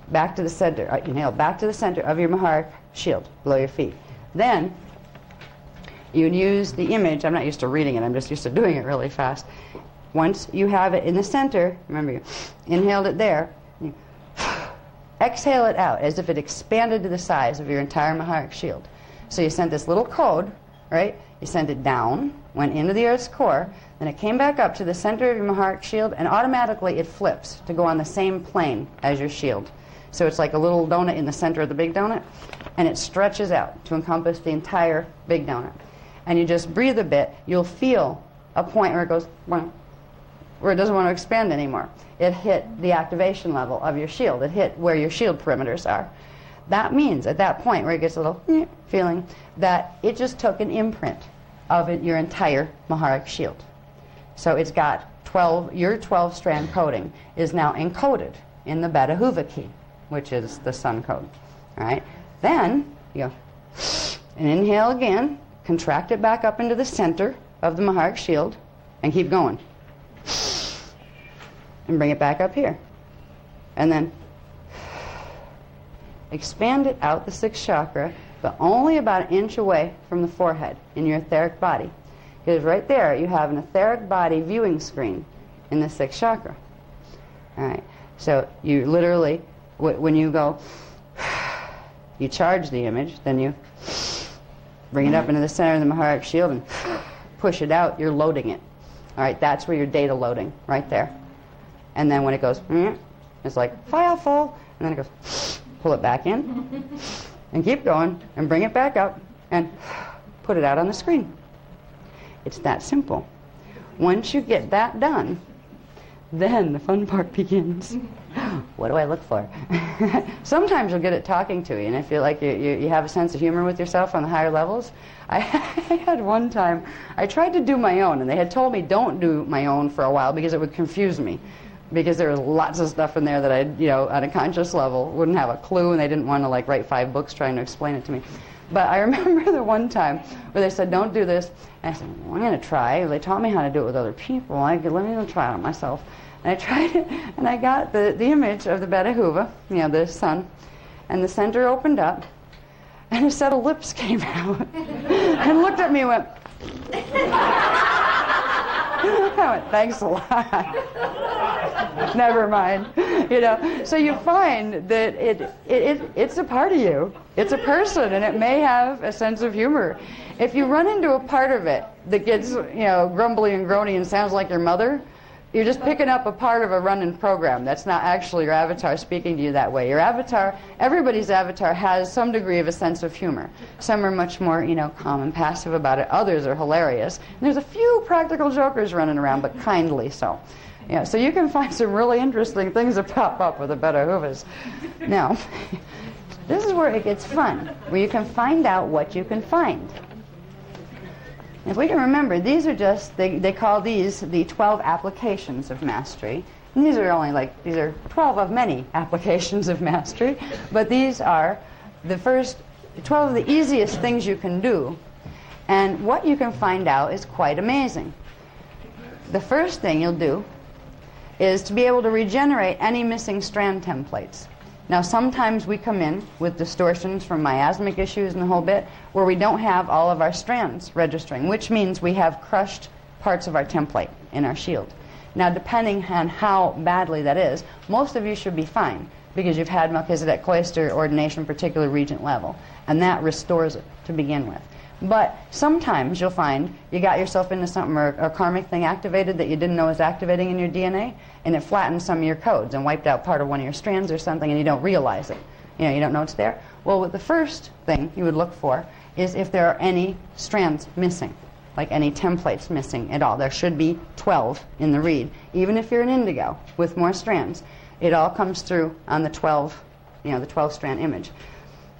back to the center, inhale, back to the center of your Maharic shield, below your feet. Then you'd use the image, I'm not used to reading it, I'm just used to doing it really fast. Once you have it in the center, remember you inhaled it there, you exhale it out as if it expanded to the size of your entire Maharic shield. So you sent this little code, right? You sent it down, went into the Earth's core, then it came back up to the center of your Maharic shield, and automatically it flips to go on the same plane as your shield. So it's like a little donut in the center of the big donut, and it stretches out to encompass the entire big donut. And you just breathe a bit, you'll feel a point where it goes, where it doesn't want to expand anymore. It hit the activation level of your shield. It hit where your shield perimeters are. That means at that point where it gets a little feeling that it just took an imprint of your entire Maharic shield. So it's got your 12-strand coding is now encoded in the Beta Huva key, which is the sun code. All right. Then you go and inhale again, contract it back up into the center of the Maharic shield, and keep going. And bring it back up here. And then expand it out the 6th chakra, but only about an inch away from the forehead in your etheric body. Because right there you have an etheric body viewing screen in the 6th chakra. All right. So you literally, when you go, you charge the image, then you bring it up into the center of the Maharic shield and push it out, you're loading it. All right, that's where your data loading, right there. And then when it goes, it's like, file full, and then it goes, pull it back in, and keep going, and bring it back up, and put it out on the screen. It's that simple. Once you get that done, then the fun part begins. What do I look for? Sometimes you'll get it talking to you, and if you like, you have a sense of humor with yourself on the higher levels. I had one time, I tried to do my own, and they had told me don't do my own for a while because it would confuse me. Because there was lots of stuff in there that I, on a conscious level, wouldn't have a clue, and they didn't want to write 5 books trying to explain it to me. But I remember the one time where they said, don't do this. And I said, well, I'm going to try. They taught me how to do it with other people. Let me try it myself. And I tried it, and I got the image of the Beta Huva, the sun, and the center opened up, and a set of lips came out, and looked at me and went, I went, thanks a lot. Never mind. So you find that it's a part of you. It's a person, and it may have a sense of humor. If you run into a part of it that gets, grumbly and groany and sounds like your mother, You're just picking up a part of a running program. That's not actually your avatar speaking to you that way. Your avatar, everybody's avatar has some degree of a sense of humor. Some are much more, calm and passive about it. Others are hilarious. And there's a few practical jokers running around, but kindly so. So you can find some really interesting things that pop up with a Beta Huvas. Now, this is where it gets fun, where you can find out what you can find. If we can remember, these are just, they call these the 12 applications of mastery. And these are these are 12 of many applications of mastery, but these are the first 12 of the easiest things you can do. And what you can find out is quite amazing. The first thing you'll do is to be able to regenerate any missing strand templates. Now, sometimes we come in with distortions from miasmic issues and the whole bit where we don't have all of our strands registering, which means we have crushed parts of our template in our shield. Now, depending on how badly that is, most of you should be fine because you've had Melchizedek Cloister ordination particular regent level, and that restores it to begin with. But sometimes you'll find you got yourself into something or a karmic thing activated that you didn't know was activating in your DNA, and it flattened some of your codes and wiped out part of one of your strands or something, and you don't realize it. You don't know it's there. Well, the first thing you would look for is if there are any strands missing, like any templates missing at all. There should be 12 in the read. Even if you're an indigo with more strands, it all comes through on the 12, the 12-strand image.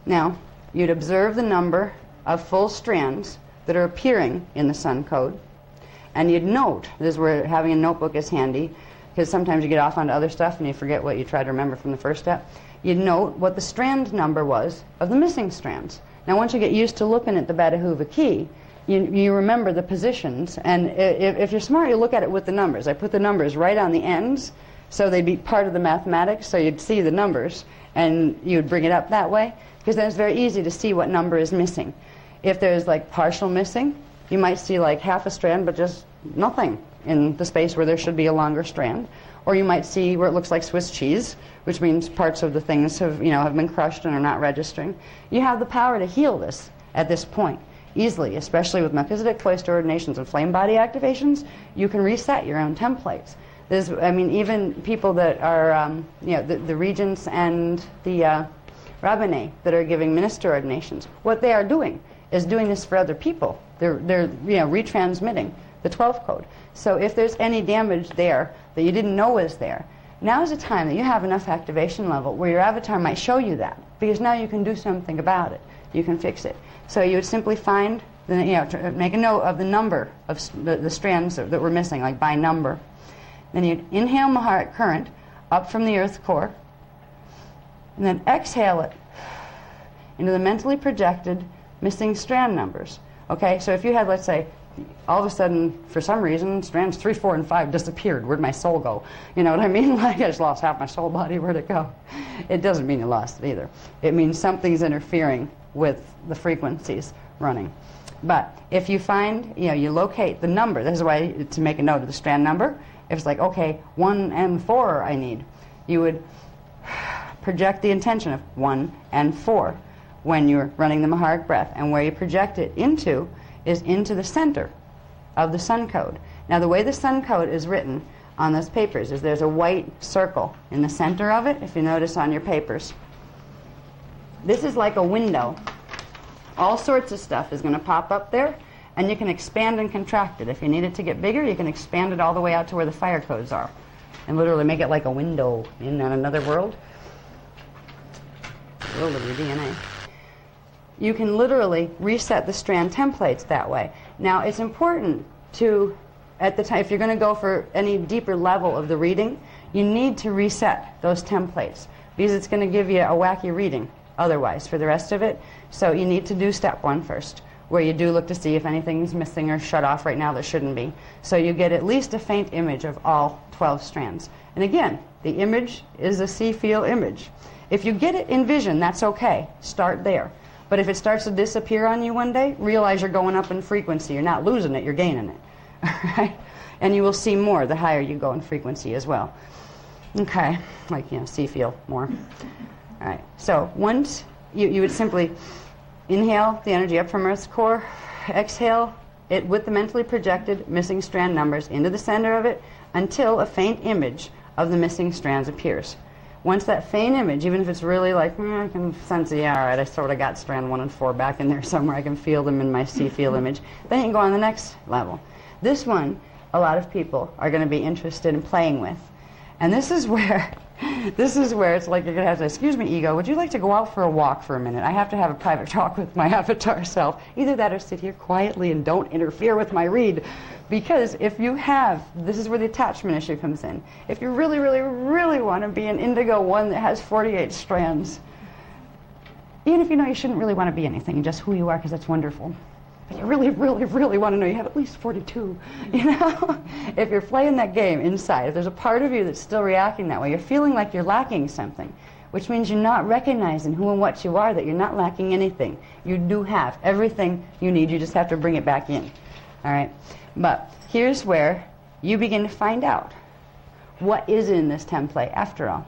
Now, you'd observe the number of full strands that are appearing in the sun code, and you'd note, this is where having a notebook is handy, because sometimes you get off onto other stuff and you forget what you tried to remember from the first step. You'd note what the strand number was of the missing strands. Now, once you get used to looking at the Beta Huva key, you remember the positions, and if you're smart, you look at it with the numbers. I put the numbers right on the ends, so they'd be part of the mathematics, so you'd see the numbers, and you'd bring it up that way, because then it's very easy to see what number is missing. If there's partial missing, you might see half a strand but just nothing in the space where there should be a longer strand. Or you might see where it looks like Swiss cheese, which means parts of the things have been crushed and are not registering. You have the power to heal this at this point easily, especially with Melchizedek Cloister ordinations and flame body activations. You can reset your own templates. Even people that are, the regents and the rabbinate that are giving minister ordinations, what they are doing is doing this for other people. They're retransmitting the 12 code. So if there's any damage there that you didn't know was there, now's the time that you have enough activation level where your avatar might show you that, because now you can do something about it. You can fix it. So you would simply find, make a note of the number of the strands that were missing, like by number. Then you'd inhale Maharic current up from the earth core, and then exhale it into the mentally projected missing strand numbers. Okay, so if you had, let's say, all of a sudden, for some reason, strands 3, 4, and 5 disappeared. Where'd my soul go? You know what I mean? I just lost half my soul body. Where'd it go? It doesn't mean you lost it either. It means something's interfering with the frequencies running. But if you find, you locate the number. This is why to make a note of the strand number. If it's like, okay, 1 and 4 I need, you would project the intention of 1 and 4 when you're running the Maharic breath. And where you project it into is into the center of the sun code. Now, the way the sun code is written on those papers is there's a white circle in the center of it, if you notice on your papers. This is like a window. All sorts of stuff is going to pop up there, and you can expand and contract it. If you need it to get bigger, you can expand it all the way out to where the fire codes are and literally make it like a window in another world. The world of your DNA. You can literally reset the strand templates that way. Now, it's important to, at the time, if you're going to go for any deeper level of the reading, you need to reset those templates because it's going to give you a wacky reading otherwise for the rest of it. So you need to do step 1 first, where you do look to see if anything's missing or shut off right now that shouldn't be. So you get at least a faint image of all 12 strands. And again, the image is a see-feel image. If you get it in vision, that's okay. Start there. But if it starts to disappear on you one day, realize you're going up in frequency. You're not losing it, you're gaining it. All right? And you will see more the higher you go in frequency as well. Okay, see, feel more. All right, so once you would simply inhale the energy up from Earth's core, exhale it with the mentally projected missing strand numbers into the center of it, until a faint image of the missing strands appears. Once that faint image, even if it's really like, I can sense, yeah, all right, I sort of got strand 1 and 4 back in there somewhere, I can feel them in my C field image, then you can go on the next level. This one, a lot of people are going to be interested in playing with. And this is where it's like you're going to have to, excuse me, ego, would you like to go out for a walk for a minute? I have to have a private talk with my avatar self. Either that or sit here quietly and don't interfere with my read. Because if you have, this is where the attachment issue comes in. If you really, really, really want to be an indigo one that has 48 strands, even if you know you shouldn't really want to be anything, just who you are, because that's wonderful. But you really, really, really want to know you have at least 42, you know? If you're playing that game inside, if there's a part of you that's still reacting that way, you're feeling like you're lacking something, which means you're not recognizing who and what you are, that you're not lacking anything. You do have everything you need, you just have to bring it back in, all right? But here's where you begin to find out what is in this template after all.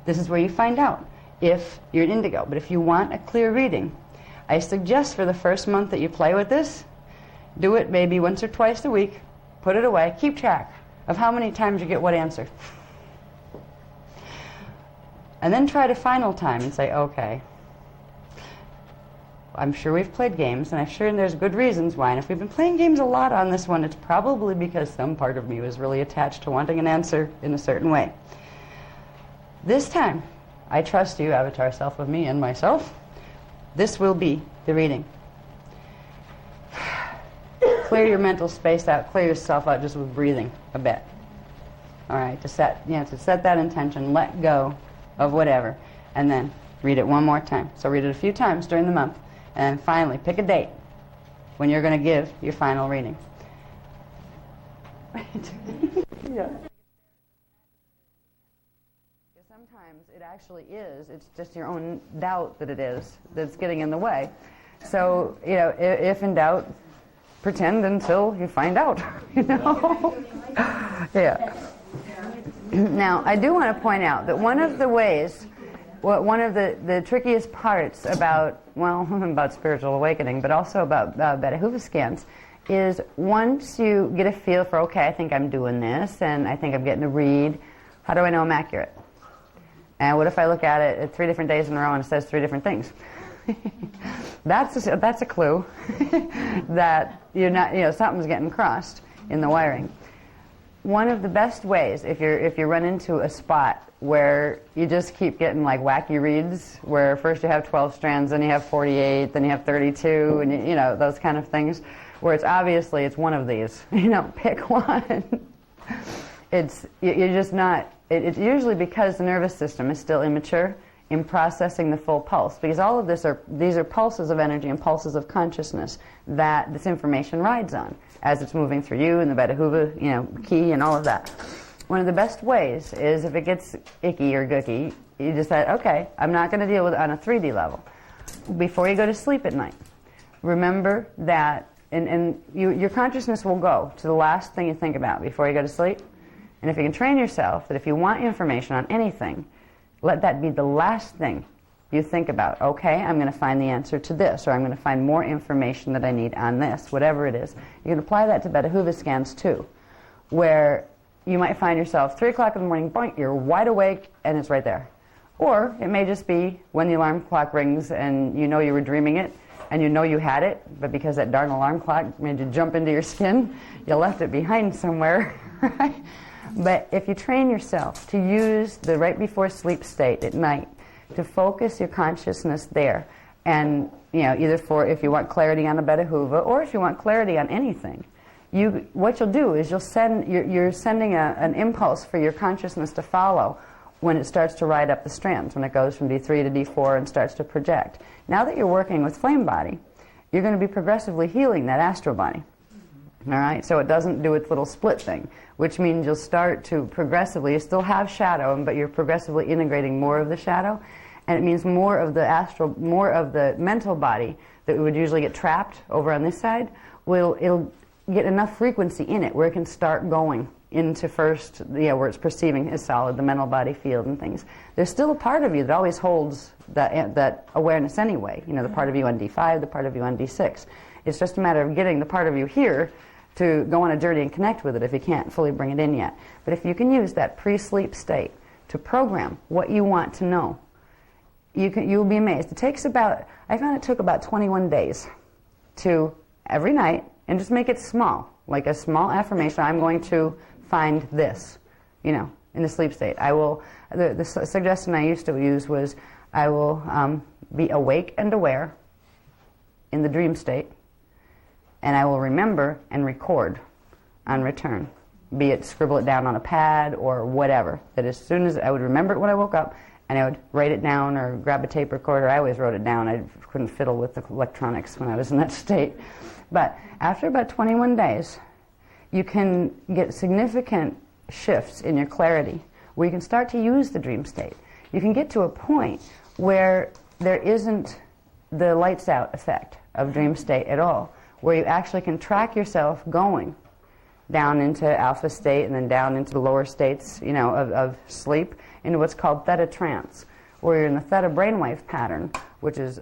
This is where you find out if you're an indigo. But if you want a clear reading, I suggest for the first month that you play with this, do it maybe once or twice a week, put it away, keep track of how many times you get what answer. And then try to final time and say, okay, I'm sure we've played games, and I'm sure there's good reasons why. And if we've been playing games a lot on this one, it's probably because some part of me was really attached to wanting an answer in a certain way. This time, I trust you, avatar self of me and myself. This will be the reading. Clear your mental space out, clear yourself out just with breathing a bit. All right, to set that intention, let go of whatever, and then read it one more time. So read it a few times during the month. And finally, pick a date when you're going to give your final reading. Yeah. Sometimes it actually is. It's just your own doubt that it is that's getting in the way. So, you know, if in doubt, pretend until you find out, you know? Yeah. Now, I do want to point out that one of the ways, one of the trickiest parts about, well, about spiritual awakening, but also about Beta Huva scans, is once you get a feel for, okay, I think I'm doing this, and I think I'm getting a read, how do I know I'm accurate? And what if I look at it at 3 different days in a row and it says 3 different things? That's a clue that you're not, you know, something's getting crossed in the wiring. One of the best ways, if you run into a spot where you just keep getting like wacky reads, where first you have 12 strands, then you have 48, then you have 32, and you know, those kind of things, where it's obviously it's one of these. You know, pick one. You're just not. It's usually because the nervous system is still immature in processing the full pulse, because all of these are pulses of energy and pulses of consciousness that this information rides on as it's moving through you and the Beta Huva, you know, key and all of that. One of the best ways is if it gets icky or gooky, you decide, okay, I'm not going to deal with it on a 3D level. Before you go to sleep at night, remember that, your consciousness will go to the last thing you think about before you go to sleep. And if you can train yourself that if you want information on anything, let that be the last thing you think about. Okay, I'm going to find the answer to this, or I'm going to find more information that I need on this, whatever it is. You can apply that to Beta Huva scans too, where you might find yourself 3 o'clock in the morning, boink, you're wide awake, and it's right there. Or it may just be when the alarm clock rings and you know you were dreaming it, and you know you had it, but because that darn alarm clock made you jump into your skin, you left it behind somewhere, right? But if you train yourself to use the right before sleep state at night to focus your consciousness there, and you know, either for if you want clarity on the Beta Huva or if you want clarity on anything, what you'll do is you're sending an impulse for your consciousness to follow when it starts to ride up the strands, when it goes from D3 to D4 and starts to project. Now that you're working with Flame Body, you're going to be progressively healing that astral body. All right, so it doesn't do its little split thing, which means you'll start to progressively, you still have shadow, but you're progressively integrating more of the shadow, and it means more of the mental body that would usually get trapped over on this side, it'll get enough frequency in it where it can start going into first, where it's perceiving as solid, the mental body field and things. There's still a part of you that always holds that awareness anyway, the part of you on D5, the part of you on D6. It's just a matter of getting the part of you here to go on a journey and connect with it if you can't fully bring it in yet. But if you can use that pre-sleep state to program what you want to know, you'll be amazed. I found it took about 21 days to every night, and just make it small, like a small affirmation. I'm going to find this, in the sleep state. The suggestion I used to use was, I will be awake and aware in the dream state, and I will remember and record on return, be it scribble it down on a pad or whatever, that as soon as I would remember it when I woke up, and I would write it down or grab a tape recorder. I always wrote it down. I couldn't fiddle with the electronics when I was in that state. But after about 21 days, you can get significant shifts in your clarity, where you can start to use the dream state. You can get to a point where there isn't the lights out effect of dream state at all, where you actually can track yourself going down into alpha state and then down into the lower states, of sleep, into what's called theta trance, where you're in the theta brainwave pattern, which is